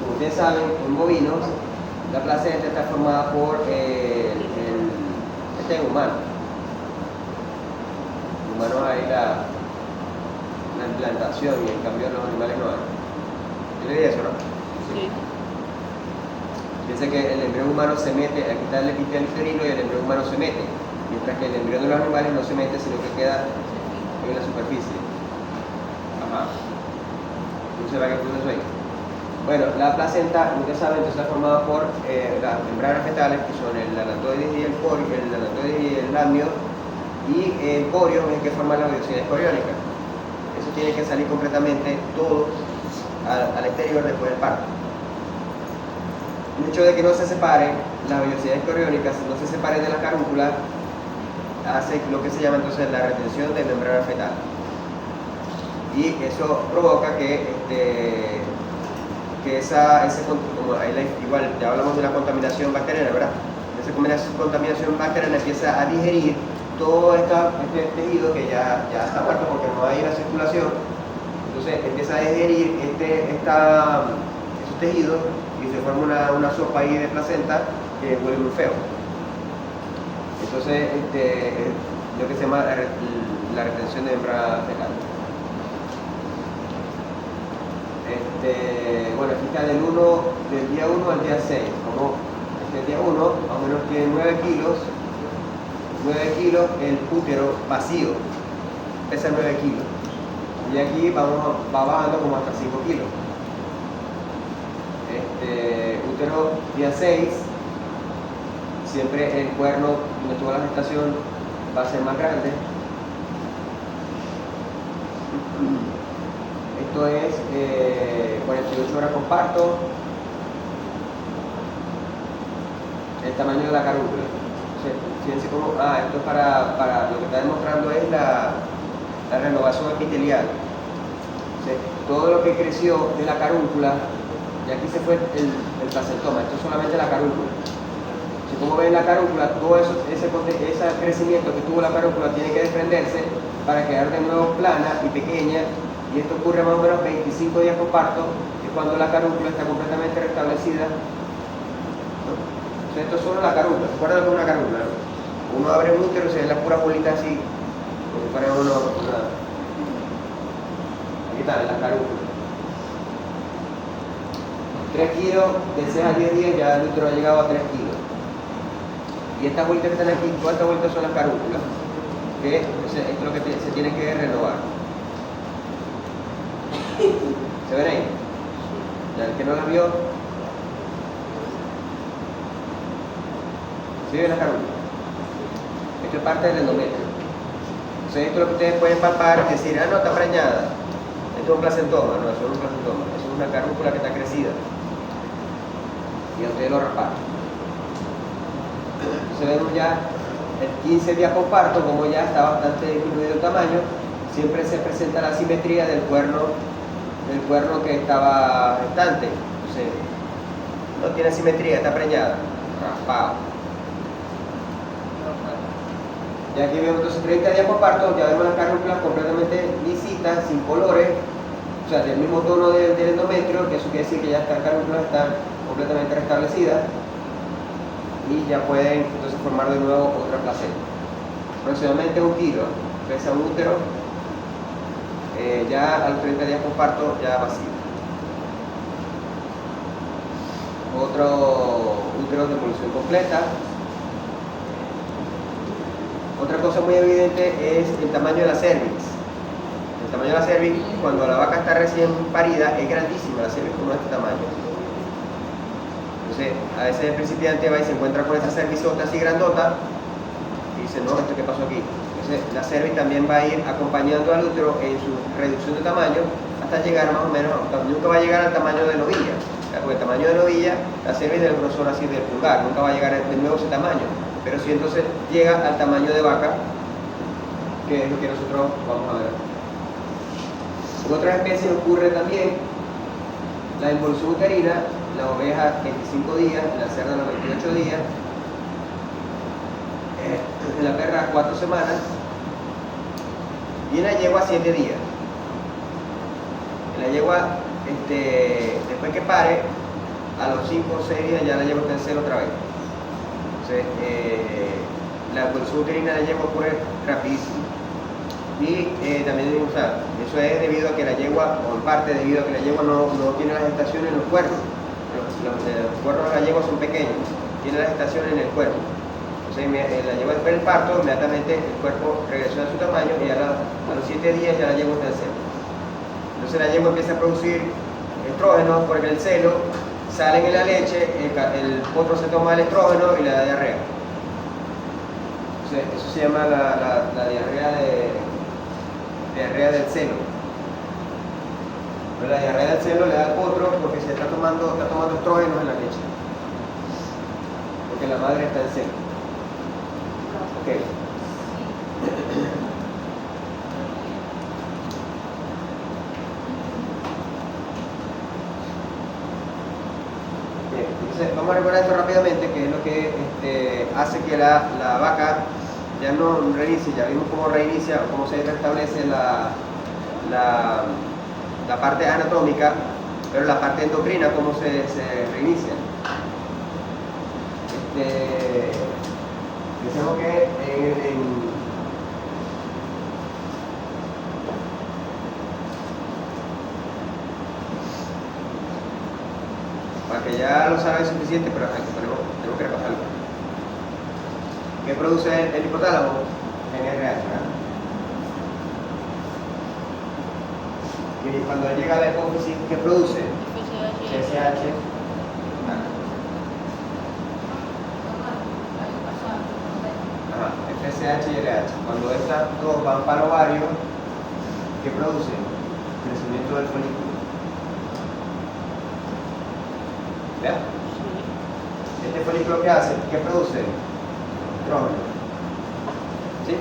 Speaker 1: como ustedes saben, en bovinos, la placenta está formada por el humano. En humanos hay la implantación y en cambio en los animales no hay. Yo le di eso, ¿no?
Speaker 4: Sí.
Speaker 1: Piensa que el embrión humano se mete, aquí está el epitelio uterino y el embrión humano se mete, mientras que el embrión de los animales no se mete, sino que queda en la superficie. Ajá. ¿No se va que punto ahí? Bueno, la placenta, como ustedes saben, está formada por las membranas fetales, que son el anatoides y el corio, el amnio, y el corio es el que forma la biopsinas coriónicas. eso tiene que salir completamente todo al exterior después del parto. El hecho de que no se separen las vellosidades coriónicas, no se separen de la carúncula, hace lo que se llama entonces la retención de membrana fetal. Y eso provoca que como igual ya hablamos de la contaminación bacteriana, ¿verdad? Esa contaminación bacteriana empieza a digerir todo este tejido que ya está muerto porque no hay la circulación. Entonces empieza a digerir esos tejidos y se forma una sopa ahí de placenta que huele muy feo. Entonces es lo que se llama la retención de membrana fecal. Bueno, aquí está del día 1 al día 6. Como el día 1 más o menos tiene 9 kilos, el útero vacío pesa 9 kilos. Y aquí va bajando como hasta 5 kilos. Útero día 6, siempre el cuerno donde estuvo la gestación va a ser más grande. Esto es 48 horas con parto. El tamaño de la carúncula. Fíjense cómo, esto es para lo que está demostrando es la renovación epitelial. Todo lo que creció de la carúncula, y aquí se fue el placentoma, esto es solamente la carúncula. Como ven la carúncula, todo ese crecimiento que tuvo la carúncula tiene que desprenderse para quedar de nuevo plana y pequeña. Y esto ocurre más o menos 25 días por parto, que es cuando la carúncula está completamente restablecida. Entonces, esto es solo la carúncula. ¿Recuerdan lo que es una carúncula? Uno abre un útero y se ve la pura bolita así, como si fuera aquí están las carúnculas. 3 kilos, de 6 a 10 días ya el útero ha llegado a 3 kilos. Y estas bolitas que están aquí, todas estas bolitas son las carúnculas, que esto es lo que se tiene que renovar. ¿Se ven ahí? Ya el que no las vio, ¿sí ven las carúnculas? Esto es parte del endometrio. Entonces esto es lo que ustedes pueden palpar y decir, no, está preñada. Esto es un placentoma, no, eso no es un placentoma, eso es una carúncula que está crecida. Y a ustedes lo rasparon. Entonces vemos ya el 15 días por parto, como ya está bastante disminuido el tamaño, siempre se presenta la simetría del cuerno que estaba gestante. Entonces, no tiene simetría, está preñada, raspado. Ya aquí vemos entonces 30 días por parto, ya vemos las carúnculas completamente lisitas, sin colores, o sea, del mismo tono del endometrio, que eso quiere decir que ya estas carúnculas están completamente restablecidas y ya pueden entonces formar de nuevo otra placenta. Aproximadamente 1 kilo pesa un útero, ya a los 30 días por parto ya vacío. Otro útero de evolución completa. Otra cosa muy evidente es el tamaño de la cervix. El tamaño de la cervix, cuando la vaca está recién parida, es grandísima la cervix, como este tamaño. Entonces, a veces el principiante va y se encuentra con esa cervixota así grandota y dice, no, ¿esto qué pasó aquí? Entonces, la cervix también va a ir acompañando al útero en su reducción de tamaño hasta llegar más o menos, nunca va a llegar al tamaño de novilla. Porque el tamaño de novilla, la cervix del grosor así del pulgar, nunca va a llegar de nuevo ese tamaño. Pero si entonces llega al tamaño de vaca, que es lo que nosotros vamos a ver. En otras especies ocurre también la involución uterina, la oveja 25 días, la cerda los 28 días, en la perra 4 semanas y en la yegua 7 días. En la yegua, después que pare, a los 5 o 6 días ya la yegua está en celo otra vez. Entonces, la evolución uterina de la yegua ocurre rapidísimo. Y también, o sea, eso es debido a que la yegua, o en parte debido a que la yegua no tiene la gestación en los cuernos. Los cuernos de la yegua son pequeños, tiene la gestación en el cuerpo. Entonces, la yegua después del parto, inmediatamente el cuerpo regresó a su tamaño y a los 7 días ya la yegua está en celo. Entonces la yegua empieza a producir estrógenos porque el celo salen en la leche, el potro se toma el estrógeno y le da diarrea. Entonces, eso se llama la diarrea del celo. Pero la diarrea del seno le da al potro porque se está tomando estrógenos en la leche. Porque la madre está en seno. Ok. Bien, entonces vamos a recordar esto rápidamente, que es lo que hace que la vaca ya no reinicie. Ya vimos cómo reinicia o cómo se restablece la parte anatómica, pero la parte endocrina, cómo se reinicia. Decimos que para que ya lo saben suficiente, pero tenemos que repasarlo. ¿Qué produce el hipotálamo? NRH, ¿verdad? Y cuando llega a la hipófisis, ¿qué produce? FSH. FSH y LH. Cuando estas dos van para el ovario, ¿qué produce? Crecimiento del folículo. ¿Ya? Este folículo, ¿qué hace? ¿Qué produce? Estrógeno. ¿Sí?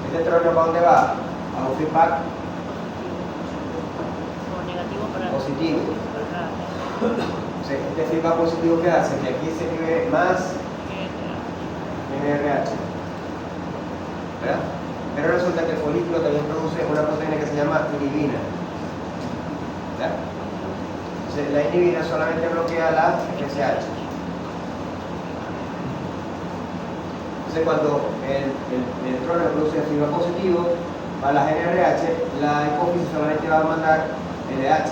Speaker 1: Este estrógeno, ¿para dónde va? A un feedback positivo. Este feedback positivo, ¿qué hace? Que aquí se escribe más NRH. ¿Verdad? Pero resulta que el folículo también produce una proteína que se llama inhibina. ¿Verdad? Entonces, la inhibina solamente bloquea la FSH. Entonces, cuando el estrógeno produce feedback positivo para las NRH, la hipófisis solamente va a mandar LH,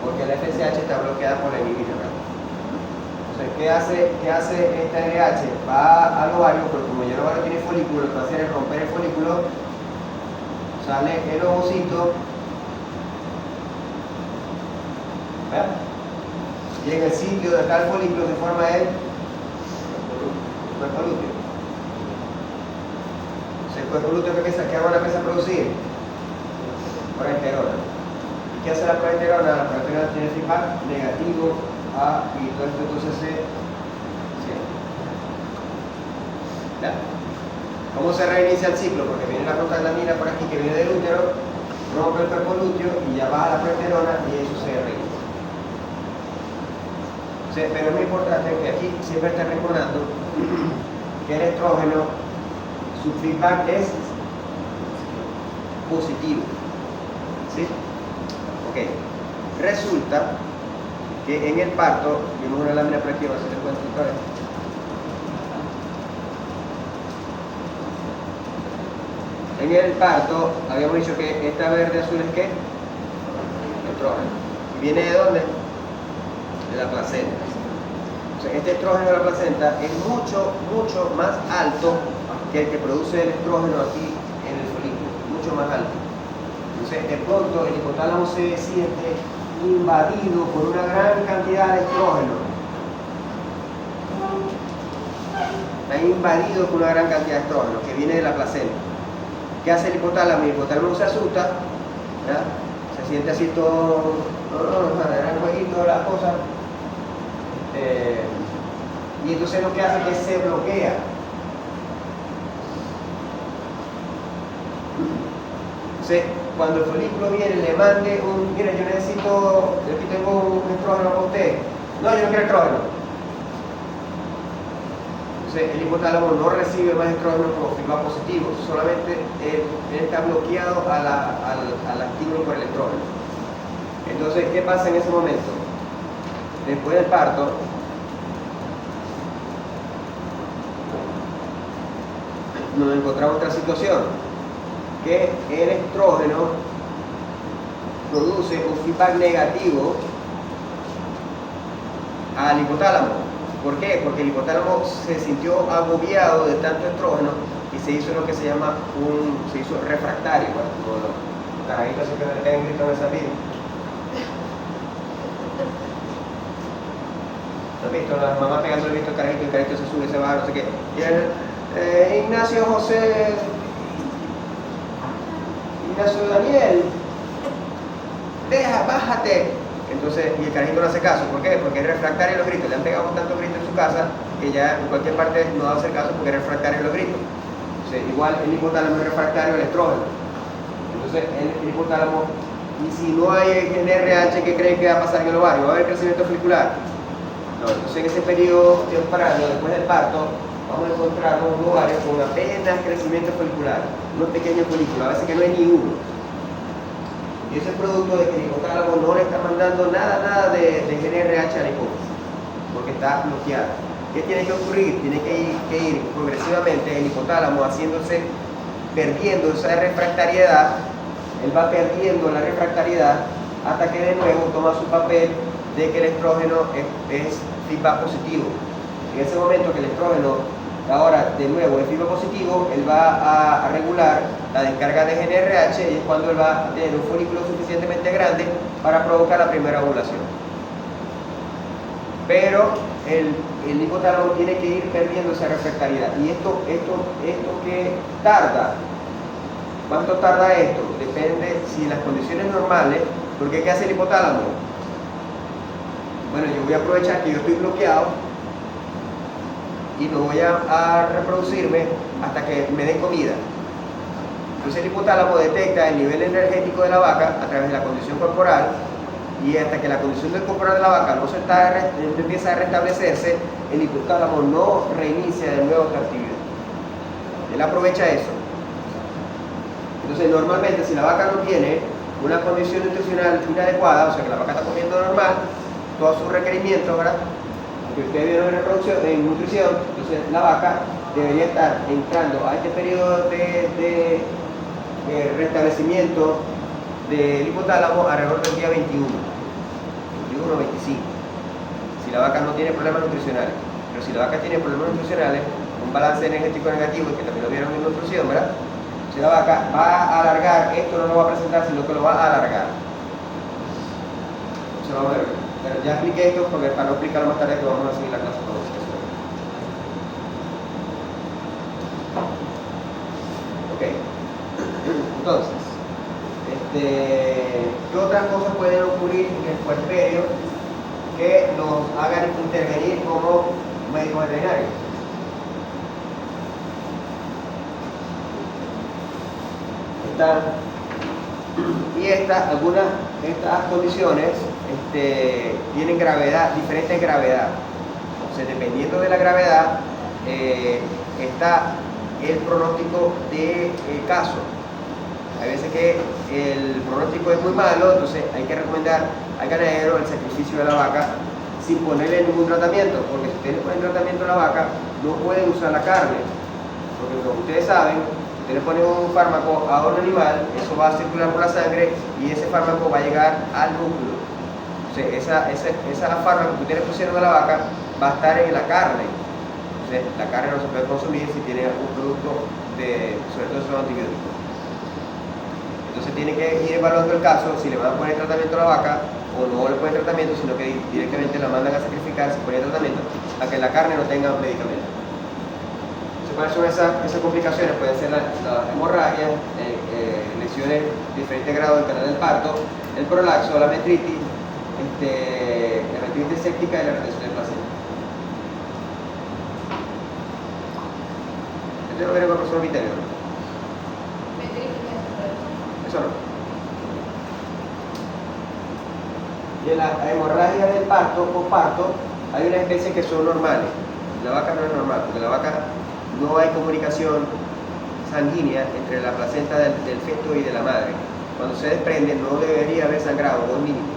Speaker 1: porque la FSH está bloqueada por la inhibina. ¿Verdad? Entonces, ¿qué hace esta LH? Va al ovario, pero como ya el ovario tiene folículo, lo que va a hacer es romper el folículo, sale el ovocito, ¿verdad? Y en el sitio donde está el folículo se forma el cuerpo lúteo. Entonces, el cuerpo lúteo, ¿qué hormona empieza a producir? Progesterona. ¿Y qué hace la progesterona? La progesterona tiene feedback negativo y todo esto entonces se cierra. ¿Ya? ¿Cómo se reinicia el ciclo? Porque viene la prostaglandina por aquí que viene del útero, rompe el cuerpo lúteo y ya baja la progesterona y eso se reinicia. Pero es muy importante que aquí siempre esté recordando que el estrógeno, su feedback es positivo. ¿Sí? Ok. Resulta que en el parto, vimos una lámina por aquí, vamos a hacer el cuento otra vez. En el parto habíamos dicho que esta verde azul es ¿qué? Estrógeno. ¿Y viene de dónde? De la placenta. O sea, este estrógeno de la placenta es mucho más alto que el que produce el estrógeno aquí en el folículo, mucho más alto. Entonces, de pronto el hipotálamo se siente invadido por una gran cantidad de estrógeno. Está invadido por una gran cantidad de estrógeno que viene de la placenta. ¿Qué hace el hipotálamo? El hipotálamo se asusta, ¿verdad? Se siente así todo, el jueguito de las cosas. Y entonces lo que hace es que se bloquea. Entonces, cuando el folículo viene, le mande mira, yo necesito, aquí tengo un estrógeno para usted. No, yo no quiero estrógeno. Entonces, el hipotálamo no recibe más estrógeno como feedback positivo, solamente él está bloqueado al estímulo por el estrógeno. Entonces, ¿qué pasa en ese momento? Después del parto, nos encontramos otra situación, que el estrógeno produce un feedback negativo al hipotálamo. ¿Por qué? Porque el hipotálamo se sintió agobiado de tanto estrógeno y se hizo lo que se llama se hizo refractario, ¿verdad? Como los carajitos que le pegan grito en esa vida. ¿Has visto? La mamá pegando el grito al carajito y el carajito se sube, se baja, no sé qué. Y Ignacio Daniel, bájate. Entonces, y el carajito no hace caso. ¿Por qué? Porque es refractario a los gritos. Le han pegado tantos gritos en su casa que ya en cualquier parte no va a hacer caso porque es refractario a los gritos. Entonces, igual el hipotálamo es refractario al estrógeno. Entonces, el hipotálamo, y si no hay NRH, ¿qué creen que va a pasar en el ovario? ¿Va a haber crecimiento folicular? No, entonces en ese periodo temprano, después del parto, vamos a encontrar un ovario con apenas crecimiento folicular, unos pequeños folículos, a veces que no hay ni uno. Y ese es producto de que el hipotálamo no le está mandando nada de GnRH a la hipófisis, porque está bloqueado. ¿Qué tiene que ocurrir? Tiene que ir progresivamente el hipotálamo perdiendo esa refractariedad. Él va perdiendo la refractariedad hasta que de nuevo toma su papel de que el estrógeno es feedback positivo. En ese momento que el estrógeno ahora de nuevo es feedback positivo, él va a regular la descarga de GnRH y es cuando él va a tener un folículo suficientemente grande para provocar la primera ovulación. Pero el hipotálamo tiene que ir perdiendo esa refractariedad. Y esto que tarda. ¿Cuánto tarda esto? Depende si las condiciones normales, porque ¿qué hace el hipotálamo? Bueno, yo voy a aprovechar que yo estoy bloqueado y no voy a reproducirme hasta que me den comida. Entonces el hipotálamo detecta el nivel energético de la vaca a través de la condición corporal y hasta que la condición del corporal de la vaca no empieza a restablecerse, el hipotálamo no reinicia de nuevo esta actividad. Él aprovecha eso. Entonces normalmente si la vaca no tiene una condición nutricional inadecuada, o sea que la vaca está comiendo normal, todos sus requerimientos, ¿verdad? Porque ustedes vieron en reproducción, en nutrición, entonces la vaca debería estar entrando a este periodo de restablecimiento del hipotálamo alrededor del día 21 o 25. Si la vaca no tiene problemas nutricionales. Pero si la vaca tiene problemas nutricionales, un balance energético negativo, que también lo vieron en nutrición, ¿verdad? Si la vaca va a alargar, esto no lo va a presentar, sino que lo va a alargar. Entonces vamos a ver. Pero ya expliqué esto porque para no explicarlo más tarde que vamos a seguir la clase con eso. Ok. Entonces, ¿qué otras cosas pueden ocurrir en el puerperio que nos hagan intervenir como médicos veterinarios? Algunas de estas condiciones tienen gravedad, diferente gravedad. Entonces, dependiendo de la gravedad, está el pronóstico del caso. Hay veces que el pronóstico es muy malo, entonces hay que recomendar al ganadero el sacrificio de la vaca sin ponerle ningún tratamiento, porque si ustedes le ponen tratamiento a la vaca, no pueden usar la carne, porque como ustedes saben, ustedes le ponen un fármaco a un animal, eso va a circular por la sangre y ese fármaco va a llegar al músculo. Entonces, esa fármaco que ustedes pusieron a la vaca va a estar en la carne. Entonces, la carne no se puede consumir si tiene algún producto, sobre todo si son antibióticos. Entonces, tiene que ir evaluando el caso, si le van a poner tratamiento a la vaca o no le ponen tratamiento, sino que directamente la mandan a sacrificar sin poner tratamiento, a que la carne no tenga medicamento. ¿Cuáles son esas complicaciones? Pueden ser las hemorragias, lesiones de diferentes grados del canal del parto, el prolapso, la metritis, la metritis séptica y la retención del placenta. Esto lo veremos con el profesor Viterio, ¿no? Eso no. Y en la hemorragia del parto, posparto, hay una especie que son normales. La vaca no es normal, porque la vaca no hay comunicación sanguínea entre la placenta del feto y de la madre. Cuando se desprende no debería haber sangrado, no es mínimo.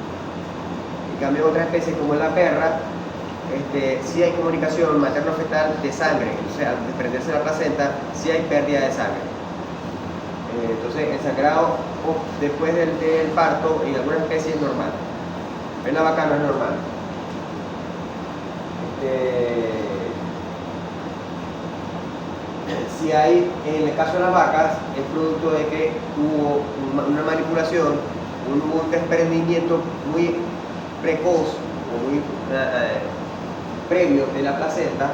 Speaker 1: En cambio, otras especies como en la perra, sí hay comunicación materno-fetal de sangre. O sea, al desprenderse la placenta, sí hay pérdida de sangre. Entonces, el sangrado después del parto en algunas especies es normal. En la vaca no es normal. Si hay, en el caso de las vacas, es producto de que hubo una manipulación, un desprendimiento muy precoz o muy previo de la placenta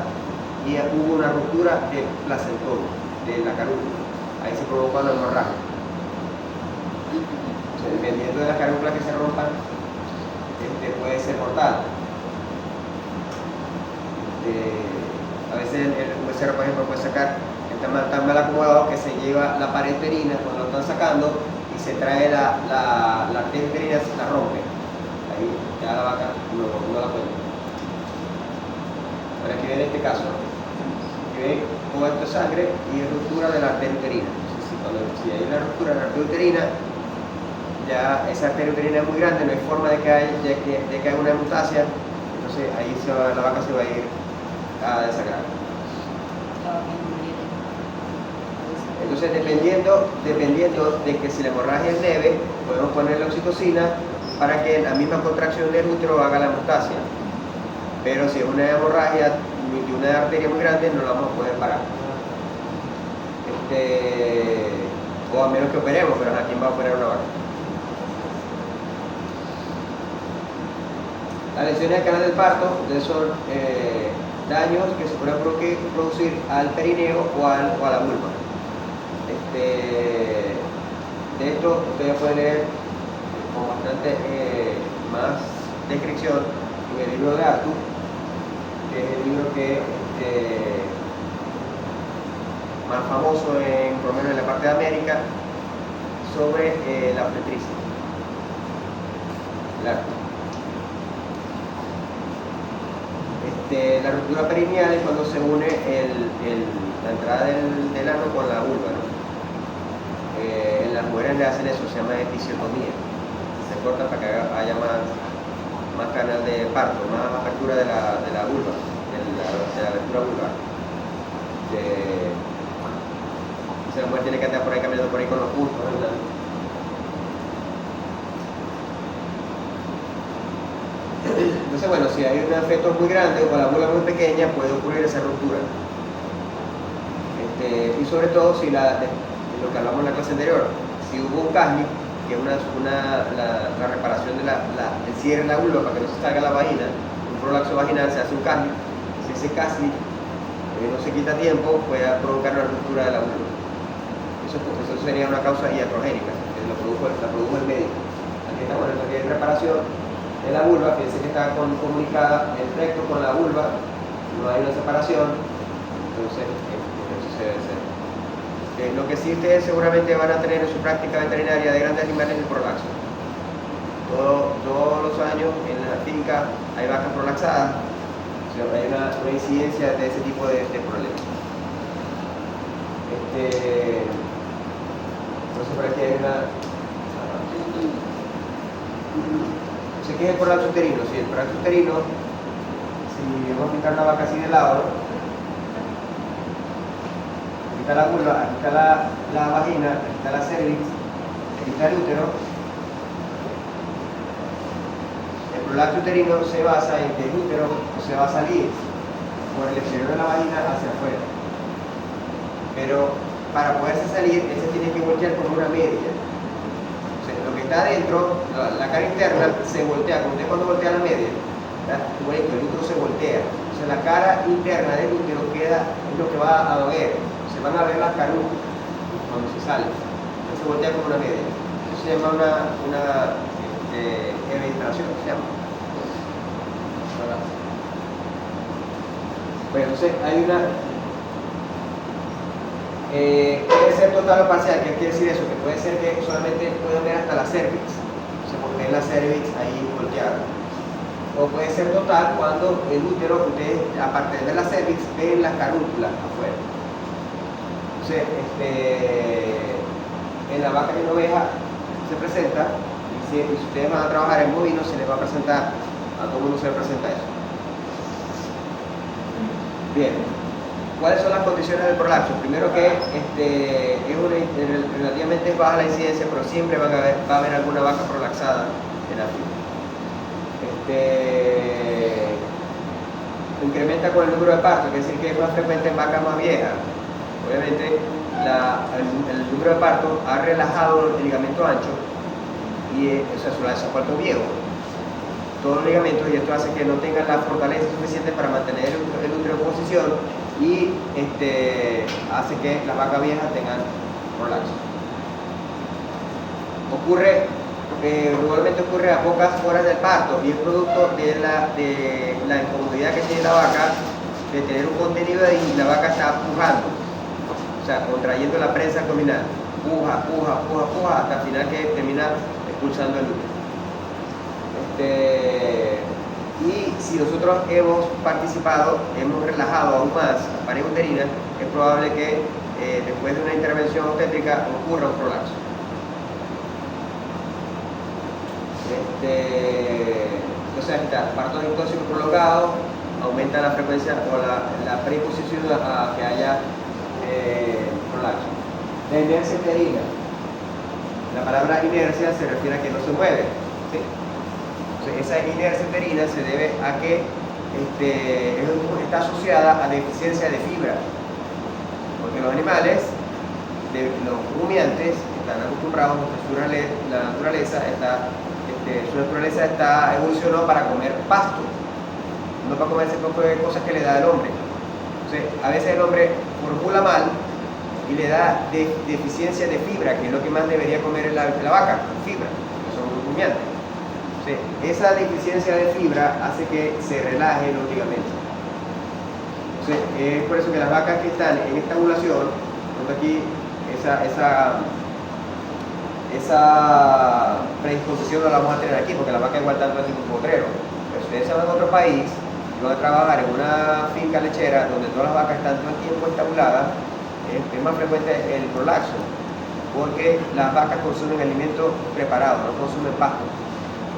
Speaker 1: y hubo una ruptura del placentón, de la carúncula. Ahí se provoca una hemorragia. dependiendo de las carúnculas que se rompan, puede ser mortal. A veces el becerro, por ejemplo, puede sacar, está tan mal acomodado que se lleva la pared uterina cuando lo están sacando y se trae la arteria uterina, se la rompe. Ahí ya la vaca no la cuenta. Ahora aquí viene este caso, aquí ven cómo esto es sangre y es ruptura de la arteria uterina. Si hay una ruptura de la arteria uterina, ya esa arteria uterina es muy grande, no hay forma de que haya una hemorragia, entonces ahí la vaca se va a ir a desagrar. Entonces dependiendo de que si la hemorragia es leve, podemos ponerle oxitocina para que la misma contracción del útero haga la hemorragia. Pero si es una hemorragia de una arteria muy grande, no la vamos a poder parar. O a menos que operemos, pero aquí va a operar una vaca. Las lesiones del canal del parto son daños que se pueden producir al perineo o a la vulva. De esto ustedes pueden leer con bastante más descripción en el libro de Arthur, que es el libro que más famoso por lo menos en la parte de América sobre la obstetricia. La ruptura perineal es cuando se une la entrada del ano con la vulva, ¿no? En las mujeres le hacen eso, se llama episiotomía. Se corta para que haya más canal de parto, más apertura de la vulva, de la abertura vulvar. La mujer tiene que andar por ahí caminando por ahí con los puntos, ¿verdad? Entonces, bueno, si hay un feto muy grande o la vulva muy pequeña, puede ocurrir esa ruptura. Y sobre todo, si lo que hablamos en la clase anterior, si hubo un casli, que es la reparación del cierre de la vulva para que no se salga la vagina, un prolapso vaginal, se hace un casli. Si ese casli no se quita a tiempo, puede provocar una ruptura de la vulva. Eso sería una causa iatrogénica, que la produjo el médico. Aquí estamos en la reparación de la vulva, fíjense que está comunicada el recto con la vulva, no hay una separación, entonces eso se debe hacer. Lo que sí ustedes seguramente van a tener en su práctica veterinaria de grandes animales es el prolaxo. Todos los años en la finca hay vacas prolaxadas, o sea, hay una incidencia de ese tipo de problemas. Entonces por aquí hay una... ¿Qué es el prolapso uterino? Si el prolapso uterino, si vamos a pintar una vaca así de lado, aquí está la vulva, aquí está la vagina, aquí está la cervix, aquí está el útero. El prolapso uterino se basa en que el útero se va a salir por el exterior de la vagina hacia afuera. Pero para poderse salir, ese tiene que voltear como una media. Lo que está adentro, la cara interna, se voltea. Como usted cuando voltea la media, el útero se voltea. Entonces la cara interna del útero es lo que va a ver. Se van a ver las carúnculas cuando se sale. Entonces se voltea como una media. Eso se llama una eventración, se llama. Bueno, entonces hay una... puede ser total o parcial. ¿Qué quiere decir eso? Que puede ser que solamente puedan ver hasta la cervix, o sea, porque ven la cervix ahí volteada. O puede ser total cuando el útero, ustedes, aparte de ver la cervix, ven las carúnculas afuera. Entonces, en la vaca y en la oveja se presenta, y si ustedes van a trabajar en bovino, se les va a presentar, a todo el mundo se les presenta eso. Bien. ¿Cuáles son las condiciones del prolapso? Primero que es relativamente baja la incidencia, pero siempre va a haber alguna vaca prolaxada en la finca. Incrementa con el número de partos, quiere decir que es más frecuente en vacas más viejas. Obviamente el número de partos ha relajado el ligamento ancho y se ha vuelto viejo. Todos los ligamentos, y esto hace que no tengan la fortaleza suficiente para mantener el útero en posición y hace que las vacas viejas tengan prolapso. Ocurre normalmente ocurre a pocas horas del parto y es producto de la incomodidad que tiene la vaca de tener un contenido ahí y la vaca está pujando, o sea, contrayendo la prensa abdominal, puja, hasta el final que termina expulsando el útero. Y si nosotros hemos participado, hemos relajado aún más la pared uterina, es probable que después de una intervención obstétrica ocurra un prolapso. Entonces, partos distóxicos prolongados aumenta la frecuencia o la predisposición a que haya prolapso. La inercia uterina. La palabra inercia se refiere a que no se mueve, ¿sí? Entonces, esa inercia uterina se debe a que está asociada a deficiencia de fibra, porque los animales, los rumiantes, están acostumbrados, su naturaleza está evolucionada para comer pasto, no para comer ese poco de cosas que le da el hombre. Entonces, a veces el hombre formula mal y le da deficiencia de fibra, que es lo que más debería comer la vaca, fibra, que son rumiantes. Entonces, esa deficiencia de fibra hace que se relaje los ligamentos. Entonces, es por eso que las vacas que están en esta ovulación, aquí esa predisposición no la vamos a tener aquí, porque la vaca igual tanto es un potrero. Pero si ustedes se van a otro país y van a trabajar en una finca lechera donde todas las vacas están todo el tiempo estabuladas, es más frecuente el prolapso, porque las vacas consumen alimentos preparados, no consumen pasto.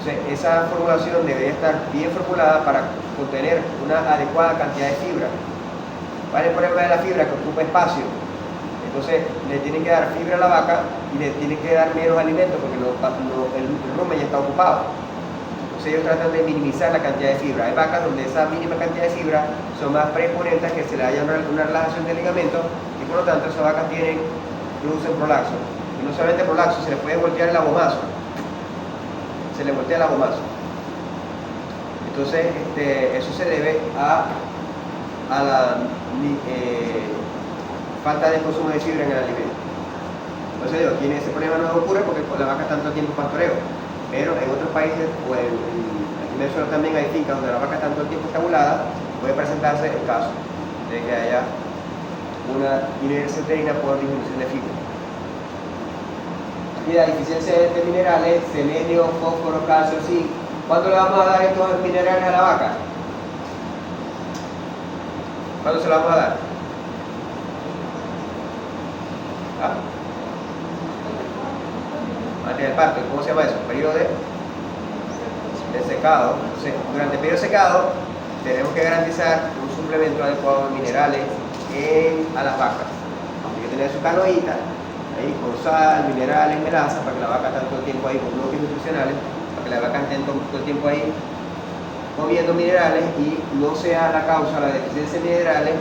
Speaker 1: Entonces, esa formulación debería estar bien formulada para contener una adecuada cantidad de fibra. ¿Cuál es el problema de la fibra? Que ocupa espacio. Entonces, le tienen que dar fibra a la vaca y le tienen que dar menos alimento porque el rumen ya está ocupado. Entonces, ellos tratan de minimizar la cantidad de fibra. Hay vacas donde esa mínima cantidad de fibra son más predisponentes a que se le haya una relajación del ligamento y por lo tanto esas vacas producen prolapso. Y no solamente prolapso, se le puede voltear el abomazo. Se le voltea el abomazo. Entonces, eso se debe a la falta de consumo de fibra en el alimento. Entonces, aquí ese problema no ocurre porque las vacas están todo el tiempo en pastoreo. Pero en otros países, o aquí en Venezuela también hay fincas donde las vacas están todo el tiempo estabuladas, puede presentarse el caso de que haya una inercia uterina por disminución de fibra. Y la deficiencia de minerales, selenio, fósforo, calcio, zinc. ¿Cuándo le vamos a dar estos minerales a la vaca? ¿Cuándo se lo vamos a dar? ¿Ah? Antes del parto. ¿Cómo se llama eso? Periodo de secado. Entonces, durante el periodo de secado tenemos que garantizar un suplemento adecuado de minerales a las vacas. Tiene que tener su canoita ahí con sal, minerales, melaza, para que la vaca esté todo el tiempo ahí con bloques nutricionales, para que la vaca esté todo el tiempo ahí comiendo minerales y no sea la causa, la deficiencia de minerales,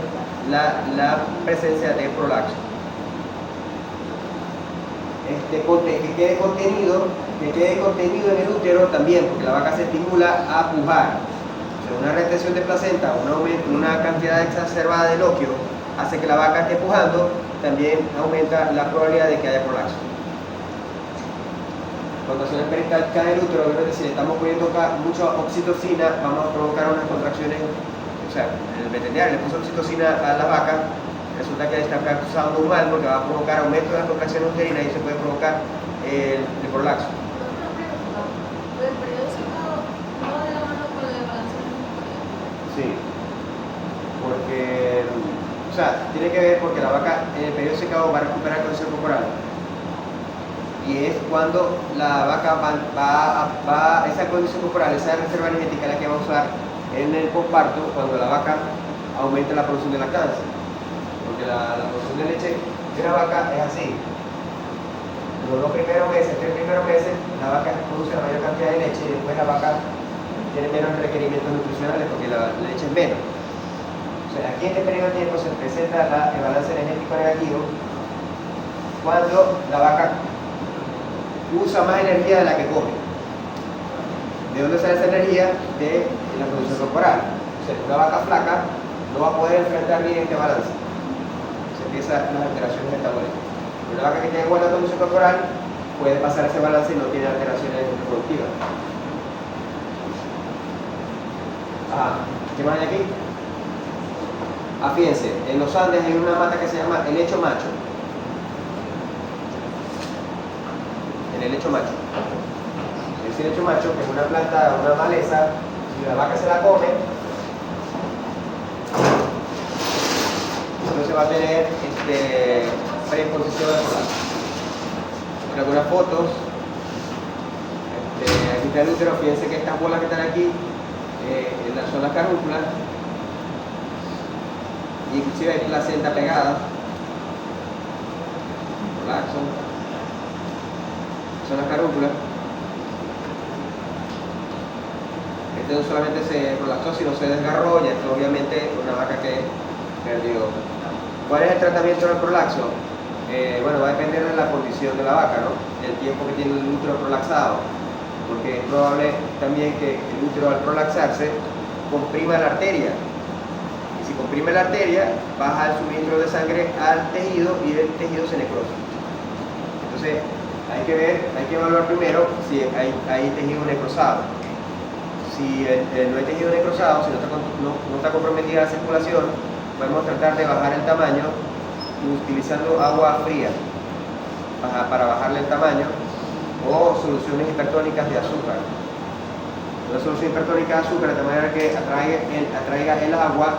Speaker 1: la presencia de prolapso. Que quede contenido en el útero también, porque la vaca se estimula a pujar. O sea, una retención de placenta, una cantidad exacerbada de loquio hace que la vaca esté pujando, también aumenta la probabilidad de que haya prolapso. Contracciones peristálticas del útero, obviamente si le estamos poniendo mucha oxitocina, vamos a provocar unas contracciones, o sea, el veterinario le puso oxitocina a la vaca, resulta que está causando un mal porque va a provocar aumento de las contracciones uterinas y se puede provocar el prolapso.
Speaker 3: ¿El periodo secado no va de la mano con el balance hormonal?
Speaker 1: Sí, porque, o sea, tiene que ver porque la vaca en el periodo secado va a recuperar condición corporal. Y es cuando la vaca va esa condición corporal, esa reserva energética la que va a usar en el posparto cuando la vaca aumenta la producción de lactancia. Porque la producción de leche de una vaca es así. Los 3 primeros meses, la vaca produce la mayor cantidad de leche y después la vaca tiene menos requerimientos nutricionales porque la leche es menos. O sea, aquí en este periodo de tiempo se presenta el balance energético negativo cuando la vaca usa más energía de la que come. ¿De dónde sale esa energía? De la producción corporal. O sea, una vaca flaca no va a poder enfrentar bien este balance. Se empiezan las alteraciones metabólicas. Una vaca que tiene buena condición corporal puede pasar ese balance y no tiene alteraciones reproductivas. ¿Qué más hay aquí? Fíjense, en los Andes hay una mata que se llama helecho macho. El helecho macho. El helecho macho, que es una planta, una maleza, si la vaca se la come, entonces va a tener predisposición al colapso. En algunas fotos, aquí está el útero, fíjense que estas bolas que están aquí son las carúnculas, y inclusive hay placenta pegada, prolaxo, son las carúnculas. No solamente se prolaxó, sino se desgarró, y esto obviamente una vaca que perdió. ¿Cuál es el tratamiento del prolaxo? Bueno, va a depender de la condición de la vaca, ¿no? El tiempo que tiene el útero prolaxado, porque es probable también que el útero al prolaxarse comprima la arteria, y si comprime la arteria baja el suministro de sangre al tejido y el tejido se necrosa. Entonces hay que evaluar primero si hay tejido necrosado. Si no hay tejido necrosado, si no está comprometida la circulación, podemos tratar de bajar el tamaño utilizando agua fría para bajarle el tamaño, o soluciones hipertónicas de azúcar. Una solución hipertónica de azúcar de manera que atraiga el agua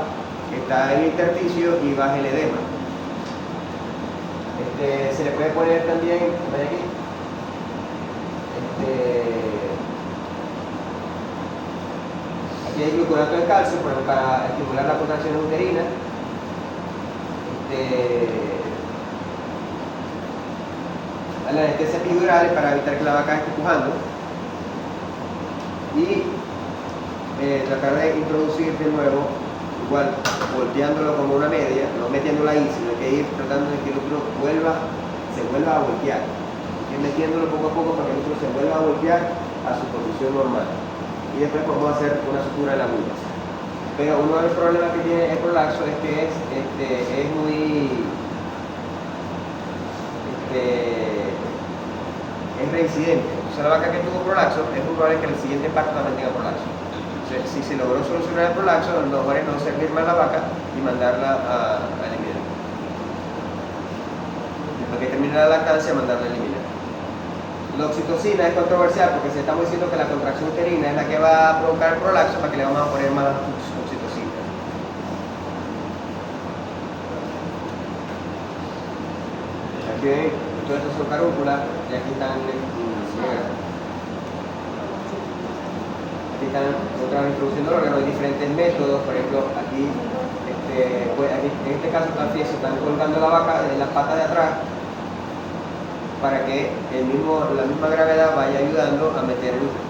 Speaker 1: que está en el intersticio y baje el edema. Se le puede poner también, aquí hay gluconato de calcio para estimular las contracciones uterinas. La anestesia epidural para evitar que la vaca esté pujando, y tratar de introducir de nuevo, igual volteándolo como una media, no metiéndola ahí, sino que ir tratando de que el útero se vuelva a voltear, y metiéndolo poco a poco para que el útero se vuelva a voltear a su posición normal, y después podemos hacer una sutura de la muña. Pero uno de los problemas que tiene el prolaxo es que es muy es reincidente. O sea, la vaca que tuvo prolaxo es muy probable que el siguiente parto también tenga prolaxo. Entonces, si se logró solucionar el prolaxo, lo mejor es no servir más la vaca y mandarla a eliminar. Después que termine la lactancia, mandarla a eliminar. La oxitocina es controversial porque si estamos diciendo que la contracción uterina es la que va a provocar el prolaxo, ¿para que le vamos a poner más oxitocina? Aquí ven, todo esto son carúnculas, y aquí están otra vez introduciendo el órgano. Hay diferentes métodos. Por ejemplo, aquí en este caso están colgando la vaca en las patas de atrás para que la misma gravedad vaya ayudando a meter el útero.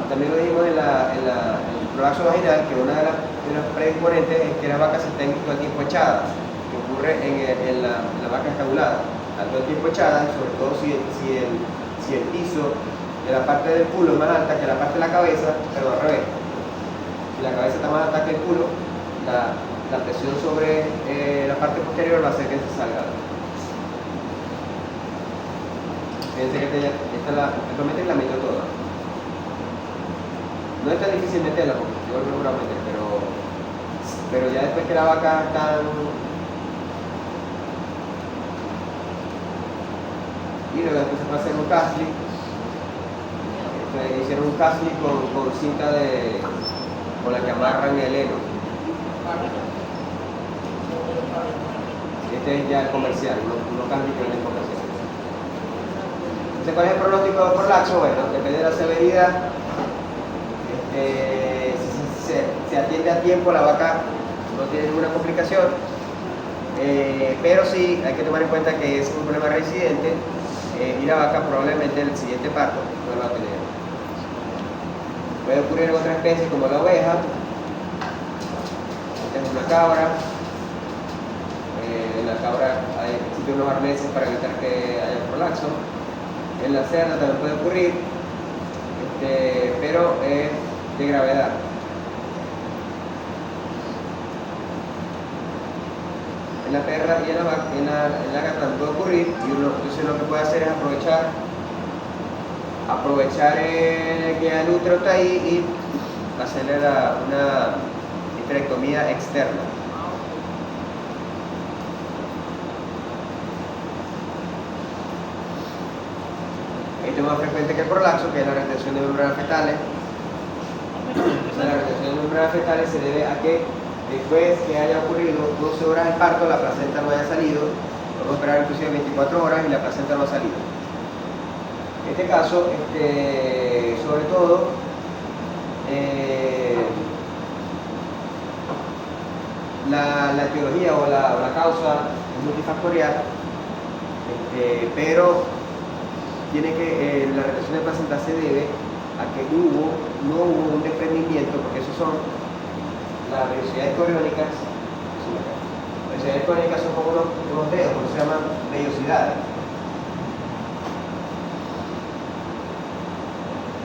Speaker 1: También lo dijimos en el prolaxo vaginal, que una de los predisponentes es que las vacas estén todo el tiempo echadas, que ocurre en la vaca estabulada, todo el tiempo echada, y sobre todo si el piso de la parte del culo es más alta que la parte de la cabeza, pero al revés. Si la cabeza está más alta que el culo, la presión sobre la parte posterior va a hacer que se salga. Fíjense que actualmente la meto toda. No es tan difícil meterla porque yo lo logro meter, pero ya después que la vaca está... Y luego después se puede hacer un casting. Hicieron un casting con cinta con la que amarran el heno. Este es ya el comercial, no casting que no es comercial. Entonces, ¿cuál es el pronóstico de prolaxo? Bueno, depende de la severidad. Si se atiende a tiempo, la vaca no tiene ninguna complicación, pero sí hay que tomar en cuenta que es un problema reincidente, y la vaca probablemente en el siguiente parto no lo va a tener. Puede ocurrir en otras especies como la oveja. Esta es una cabra. En la cabra existen unos arneses para evitar que haya prolaxo. En la cerda también puede ocurrir, pero es de gravedad. la perra y en la gata puede ocurrir, y uno entonces lo que puede hacer es aprovechar que el útero está ahí y hacerle una histerectomía externa. Esto es más frecuente que el prolapso, que es la retención de membranas fetales. La retención de membranas fetales se debe a que después que haya ocurrido 12 horas del parto, la placenta no haya salido. Vamos a esperar inclusive 24 horas y la placenta no ha salido. En este caso, sobre todo, la etiología o la causa es multifactorial, pero la retención de placenta se debe a que no hubo un desprendimiento, porque esos son las vellosidades coriónicas. Las vellosidades coriónicas son como unos dedos, por eso se llaman vellosidades.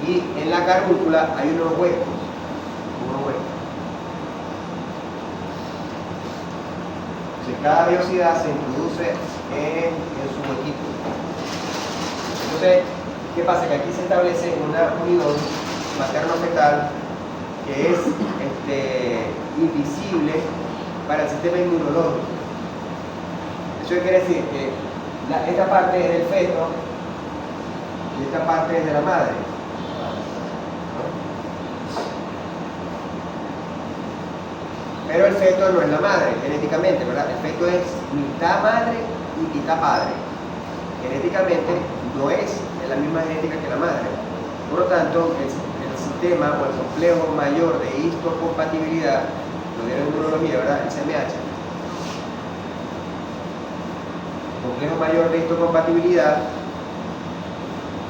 Speaker 1: Y en la carúncula hay unos huecos. Entonces, cada vellosidad se introduce en su huequito. Entonces, ¿qué pasa? Que aquí se establece una unión materno-fetal que es invisible para el sistema inmunológico. Eso quiere decir que esta parte es del feto y esta parte es de la madre. Pero el feto no es la madre, genéticamente, ¿verdad? El feto es mitad madre y mitad padre. Genéticamente no es la misma genética que la madre. Por lo tanto, el sistema o el complejo mayor de histocompatibilidad, lo dieron en inmunología, ¿verdad? El CMH. El complejo mayor de histocompatibilidad,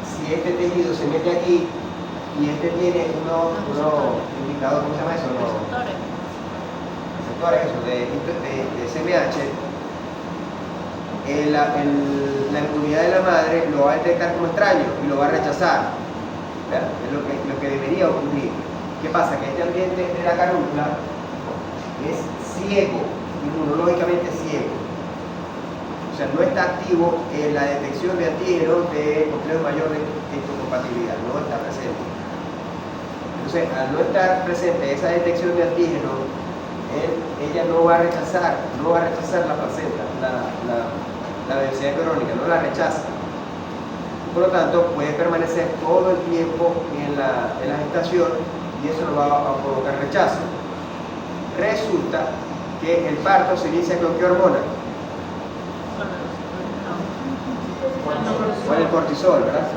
Speaker 1: si este tejido se mete aquí y este tiene unos indicadores, ¿cómo se llama eso? Eso, de CMH, la inmunidad de la madre lo va a detectar como extraño y lo va a rechazar. ¿Verdad? Es lo que debería ocurrir. ¿Qué pasa? Que este ambiente de la carúncula es ciego, inmunológicamente ciego. O sea, no está activo en la detección de antígenos del complejo mayor de histocompatibilidad, no está presente. Entonces, al no estar presente esa detección de antígenos, ella no va a rechazar la placenta, la vellosidad crónica, no la rechaza. Por lo tanto, puede permanecer todo el tiempo en la gestación y eso no va a provocar rechazo. Resulta que el parto se inicia con ¿qué hormona? Con el cortisol, ¿verdad?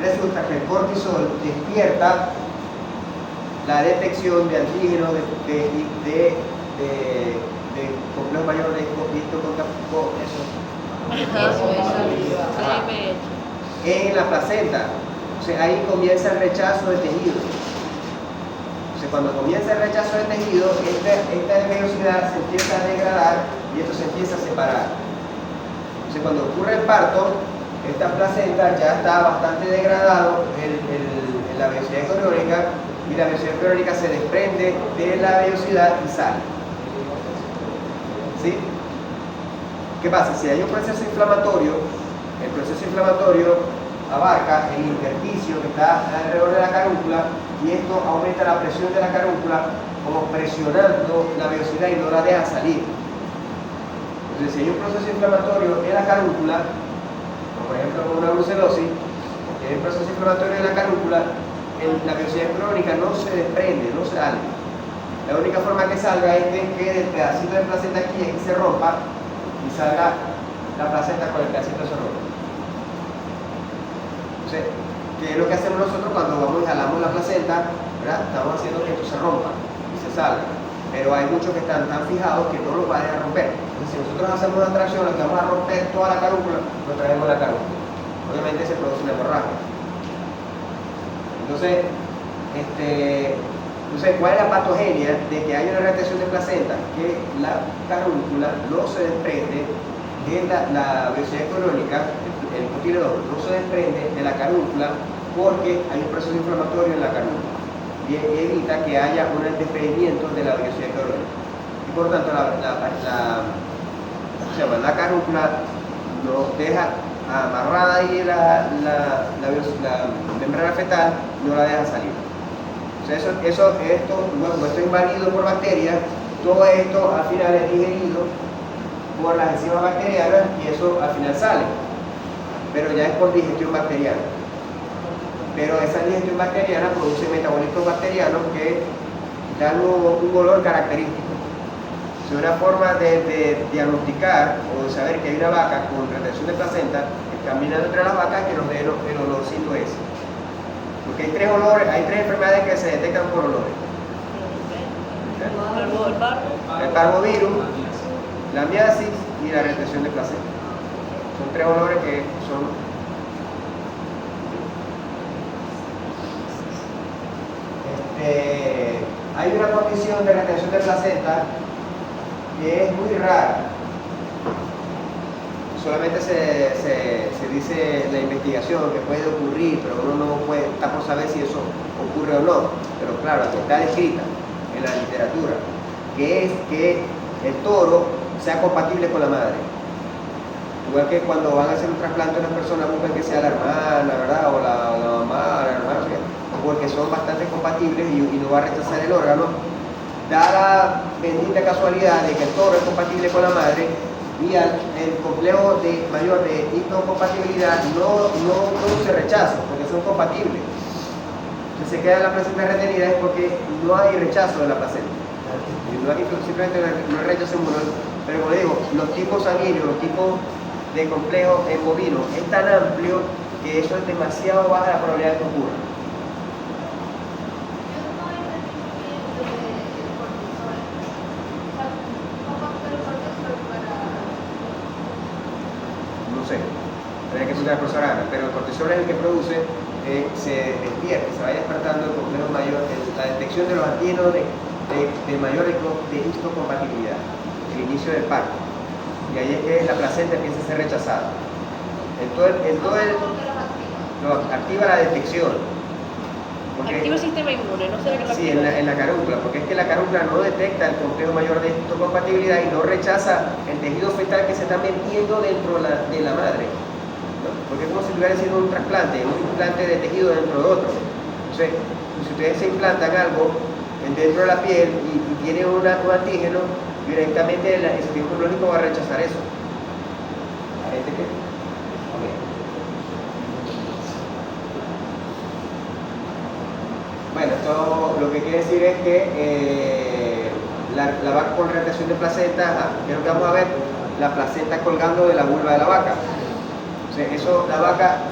Speaker 1: Resulta que el cortisol despierta la detección de antígenos de complejo mayor de en la placenta. O sea, ahí comienza el rechazo del tejido. O sea, cuando comienza el rechazo del tejido, esta vellosidad se empieza a degradar y esto se empieza a separar. O sea, cuando ocurre el parto, esta placenta ya está bastante degradado en la vellosidad coriónica y la vellosidad coriónica se desprende de la vellosidad y sale. ¿Sí? ¿Qué pasa? Si hay un proceso inflamatorio, el proceso inflamatorio abarca el intersticio que está alrededor de la carúncula y esto aumenta la presión de la carúncula como presionando la vellosidad y no la deja salir. Entonces, si hay un proceso inflamatorio en la carúncula, como por ejemplo con una brucelosis, si hay un proceso inflamatorio en la carúncula, la vellosidad crónica no se desprende, no sale. La única forma que salga es que quede el pedacito de placenta aquí y se rompa y salga la placenta con el pedacito de ese rompe. Entonces, ¿qué es lo que hacemos nosotros cuando vamos y jalamos la placenta? ¿Verdad? Estamos haciendo que esto se rompa y se salga. Pero hay muchos que están tan fijados que no lo van a romper. Entonces, si nosotros hacemos una tracción, lo que vamos a romper toda la carúncula, nos traemos la carúncula. Obviamente se produce una hemorragia. Entonces, ¿cuál es la patogenia de que haya una retención de placenta? Que la carúncula no se desprende de la vellosidad coriónica, el cotiledón no se desprende de la carúncula porque hay un proceso inflamatorio en la carúncula. y evita que haya un desprendimiento de la velocidad biológica. Y por tanto, la carúncula no deja amarrada ahí la membrana fetal, no la deja salir. O sea, esto es invadido por bacterias, todo esto al final es digerido por las enzimas bacterianas y eso al final sale, pero ya es por digestión bacteriana. Pero esa digestión bacteriana produce metabolitos bacterianos que dan un olor característico. Es una forma de diagnosticar o de saber que hay una vaca con retención de placenta caminando entre las vacas que nos dé el olorcito ese. Porque hay tres olores, hay tres enfermedades que se detectan por olores. El parvovirus, la miasis y la retención de placenta. Son tres olores que son... hay una condición de retención de placenta que es muy rara. Solamente se dice en la investigación que puede ocurrir, pero uno no puede estar por saber si eso ocurre o no. Pero claro, está descrita en la literatura, que es que el toro sea compatible con la madre. Igual que cuando van a hacer un trasplante a una persona buscan que sea la hermana, ¿verdad? O la mamá, la hermana, porque son bastante compatibles y no va a rechazar el órgano. Da la bendita casualidad de que el toro es compatible con la madre y el complejo mayor de histocompatibilidad no produce rechazo, porque son compatibles. Si se queda la placenta retenida es porque no hay rechazo de la placenta. Simplemente no hay rechazo inmunológico. Pero como digo, los tipos sanguíneos, los tipos de complejo en bovino es tan amplio que eso es demasiado baja la probabilidad de que ocurra. No sé, tendría que preguntar al profesor Ana, pero el cortisol es el que produce, se despierta, se vaya despertando el complejo mayor, la detección de los antígenos de mayor de histocompatibilidad, el inicio del parto. Y ahí es que la placenta empieza a ser rechazada. Lo activa la detección.
Speaker 4: Activa el sistema inmune, no será que lo
Speaker 1: Sí,
Speaker 4: activa.
Speaker 1: en la carúncula, porque es que la carúncula no detecta el complejo mayor de histocompatibilidad y no rechaza el tejido fetal que se está metiendo dentro de la madre, ¿no? Porque es como si estuviera haciendo un trasplante de tejido dentro de otro. Entonces, si ustedes se implantan algo dentro de la piel y tiene un antígeno, directamente el sistema inmunológico va a rechazar eso. ¿La gente qué? Okay. Bueno, esto lo que quiere decir es que la vaca con retención de placenta, ¿qué es lo que vamos a ver? La placenta colgando de la vulva de la vaca. O sea, eso,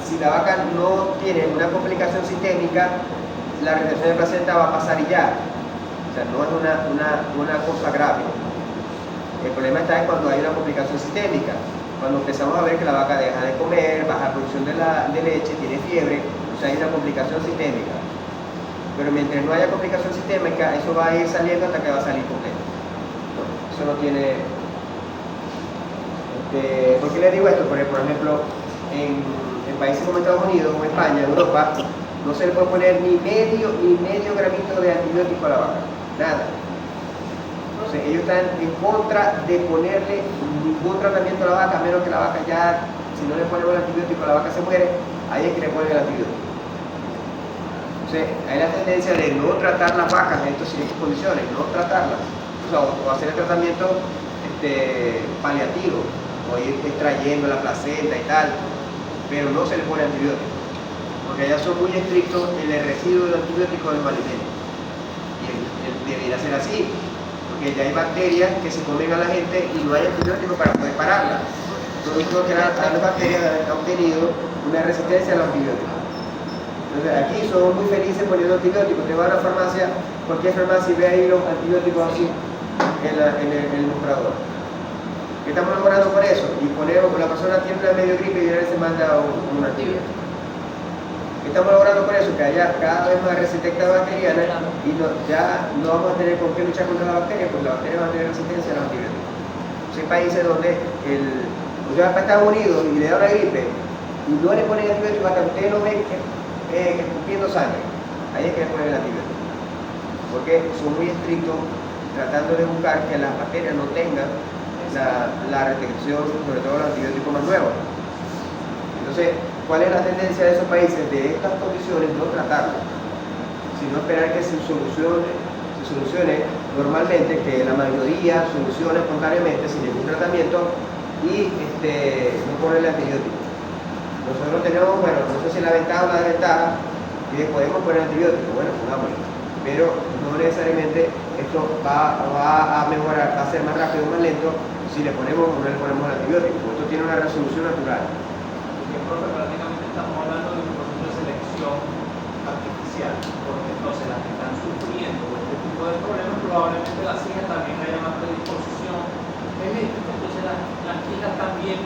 Speaker 1: si la vaca no tiene una complicación sistémica, la retención de placenta va a pasar y ya. O sea, no es una cosa grave. El problema está cuando hay una complicación sistémica. Cuando empezamos a ver que la vaca deja de comer, baja la producción de leche, tiene fiebre, o sea, hay una complicación sistémica. Pero mientras no haya complicación sistémica, eso va a ir saliendo hasta que va a salir completo. No, eso no tiene... ¿Por qué les digo esto? Porque, por ejemplo, en países como Estados Unidos, como España, en Europa, no se le puede poner ni medio gramito de antibiótico a la vaca. Nada. Entonces, ellos están en contra de ponerle ningún tratamiento a la vaca, a menos que la vaca ya, si no le ponemos el antibiótico, la vaca se muere, ahí es que le ponen el antibiótico. Entonces, hay la tendencia de no tratar las vacas en estas condiciones, no tratarlas, o hacer el tratamiento paliativo, o ir extrayendo la placenta y tal, pero no se le pone antibiótico, porque allá son muy estrictos en el residuo del antibiótico de los alimentos. Y debería ser así, porque ya hay bacterias que se comen a la gente y no hay antibiótico para poder pararlas. Producto que las bacterias han obtenido una resistencia a los antibióticos. Entonces aquí somos muy felices poniendo antibióticos. Te va a la farmacia, cualquier farmacia y ve ahí los antibióticos así en el mostrador. ¿Qué estamos logrando por eso? Y ponemos, la persona tiene una medio gripe y viene se manda un antibiótico. ¿Qué estamos logrando por eso? Que haya cada vez más resistentes bacterianas y ya no vamos a tener con qué luchar contra la bacteria, porque la bacteria va a tener resistencia a los antibióticos. Hay países donde usted va para Estados Unidos y le da una gripe y no le ponen antibióticos hasta que usted lo ve escupiendo sangre. Ahí es que le ponen el antibiótico. porque son muy estrictos tratando de buscar que las bacterias no tengan la restricción, sobre todo los antibióticos más nuevos. Entonces, ¿cuál es la tendencia de esos países? De estas condiciones no tratarlas, sino esperar que se solucione normalmente, que la mayoría solucione espontáneamente sin ningún tratamiento y no ponerle antibióticos. Nosotros tenemos, bueno, no sé si la ventaja o la desventaja, que podemos poner antibióticos, bueno, pongámoslo, pero no necesariamente esto va a mejorar, va a ser más rápido o más lento si le ponemos o no le ponemos el antibiótico. Esto tiene una resolución natural.
Speaker 2: Porque, profe, prácticamente estamos hablando de un proceso de selección artificial, porque entonces las que están sufriendo este tipo de problemas, probablemente las hijas también haya más predisposición genética, entonces las hijas también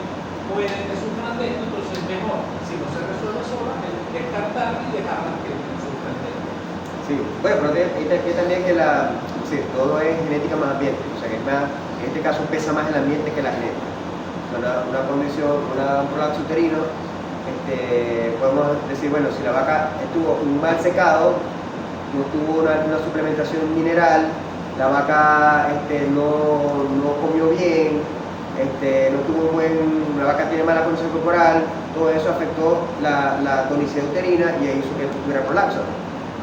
Speaker 2: pueden que sufran de esto, entonces es mejor, si no se resuelve sola, descartarla y dejarlas que sufran de esto.
Speaker 1: Sí, bueno, pero hay también que todo es genética más ambiente, o sea que es más, en este caso pesa más el ambiente que la genética. Una condición, un prolapso uterino, podemos decir, bueno, si la vaca estuvo mal secado, no tuvo una suplementación mineral, la vaca no comió bien, no tuvo la vaca tiene mala condición corporal, todo eso afectó la tonicidad uterina y hizo que tuviera prolapso.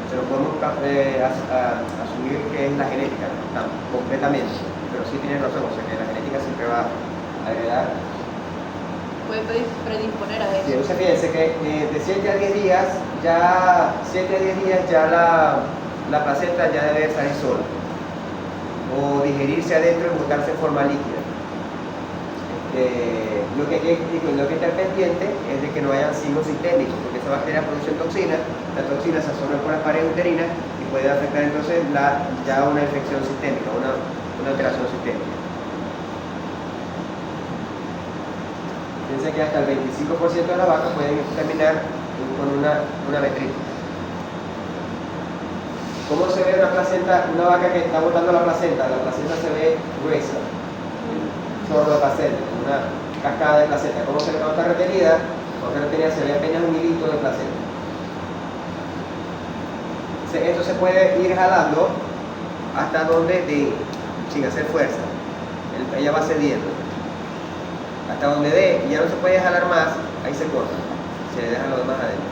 Speaker 1: Se lo podemos asumir que es la genética, ¿no? Completamente, pero sí tienes razón, o sea que la genética siempre va a heredar.
Speaker 4: Puede predisponer a eso.
Speaker 1: Sí, entonces fíjense que de 7 a 10 días ya la placenta ya debe salir sola o digerirse adentro y botarse en forma líquida. Lo que hay que estar pendiente es de que no hayan signos sistémicos, porque esa bacteria produce toxinas, las toxinas se absorben por las paredes uterinas y puede afectar entonces ya una infección sistémica, una alteración sistémica. Piensa que hasta el 25% de las vacas pueden terminar con una metritis. ¿Cómo se ve una placenta? Una vaca que está botando la placenta se ve gruesa, solo la placenta, una cascada de placenta. ¿Cómo se ve cuando está retenida? Cuando está retenida se ve apenas un hilito de placenta. Esto se puede ir jalando hasta donde sin hacer fuerza. Ella va cediendo. Hasta donde dé, y ya no se puede jalar más, ahí se corta. Se le dejan los demás adentro.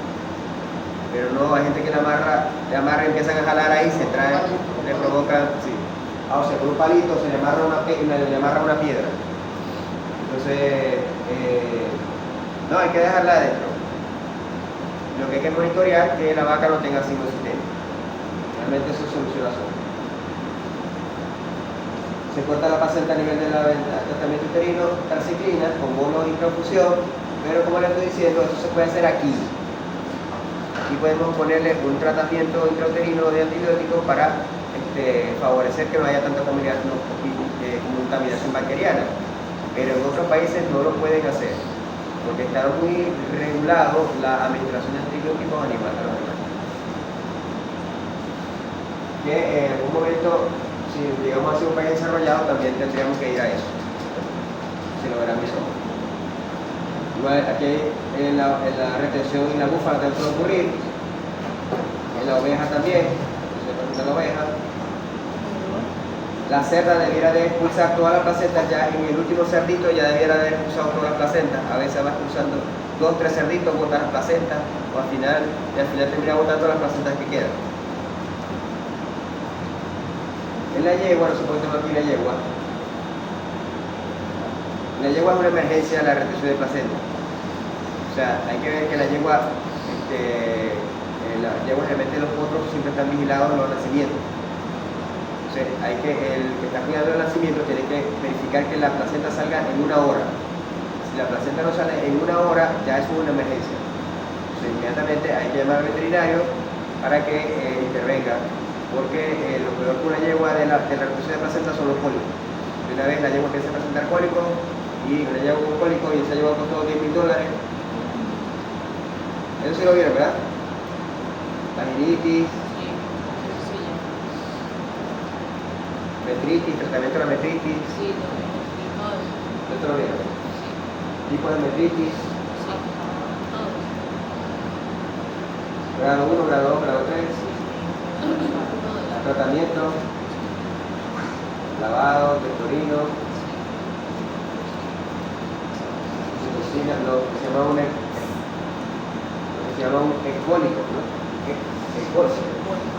Speaker 1: Pero no, hay gente que la amarra y empiezan a jalar ahí, se traen, le provocan, sí. O sea, con un palito se le amarra una piedra. Entonces, no, hay que dejarla adentro. Lo que hay que monitorear es que la vaca no tenga signos sistémicos. Realmente eso soluciona solo. Se corta la placenta a nivel del tratamiento uterino, calciclina, con bono y intrafusión, pero como les estoy diciendo, esto se puede hacer aquí. Aquí podemos ponerle un tratamiento intrauterino de antibióticos para favorecer que no haya tanta contaminación bacteriana, pero en otros países no lo pueden hacer, porque está muy regulado la administración de antibióticos a los animales. Que en algún momento, si llegamos a ser un país desarrollado, también tendríamos que ir a eso, si lo verán mis ojos. Igual aquí en la retención y la búfala también puede ocurrir, en la oveja también, la oveja. La cerda debiera de expulsar toda la placenta, ya en el último cerdito ya debiera de haber expulsado todas las placentas. A veces va expulsando 2 o 3 cerditos, botan las placentas, y al final termina botando las placentas que quedan. En la yegua, no se puede tomar aquí la yegua. La yegua es una emergencia de la retención de placenta. O sea, hay que ver que la yegua realmente los potros siempre están vigilados en los nacimientos. Entonces, el que está cuidando el nacimiento tiene que verificar que la placenta salga en 1 hora. Si la placenta no sale en 1 hora, ya es una emergencia. Entonces, inmediatamente hay que llamar al veterinario para que intervenga, porque lo peor que una yegua de la reducción de placenta son los cólicos. De una vez la yegua empieza a presentar cólicos, y una yegua con cólico, y esa yegua costó $10,000. Eso sí lo vieron, ¿verdad? Vaginitis, metritis, tratamiento de la metritis.
Speaker 3: Sí, todo.
Speaker 1: ¿Esto lo vieron? Tipo de metritis, grado 1, grado 2, grado 3. tratamiento, lavado, testorino, oxitocina, lo que se llama un ecólico, ¿no? Ecólico.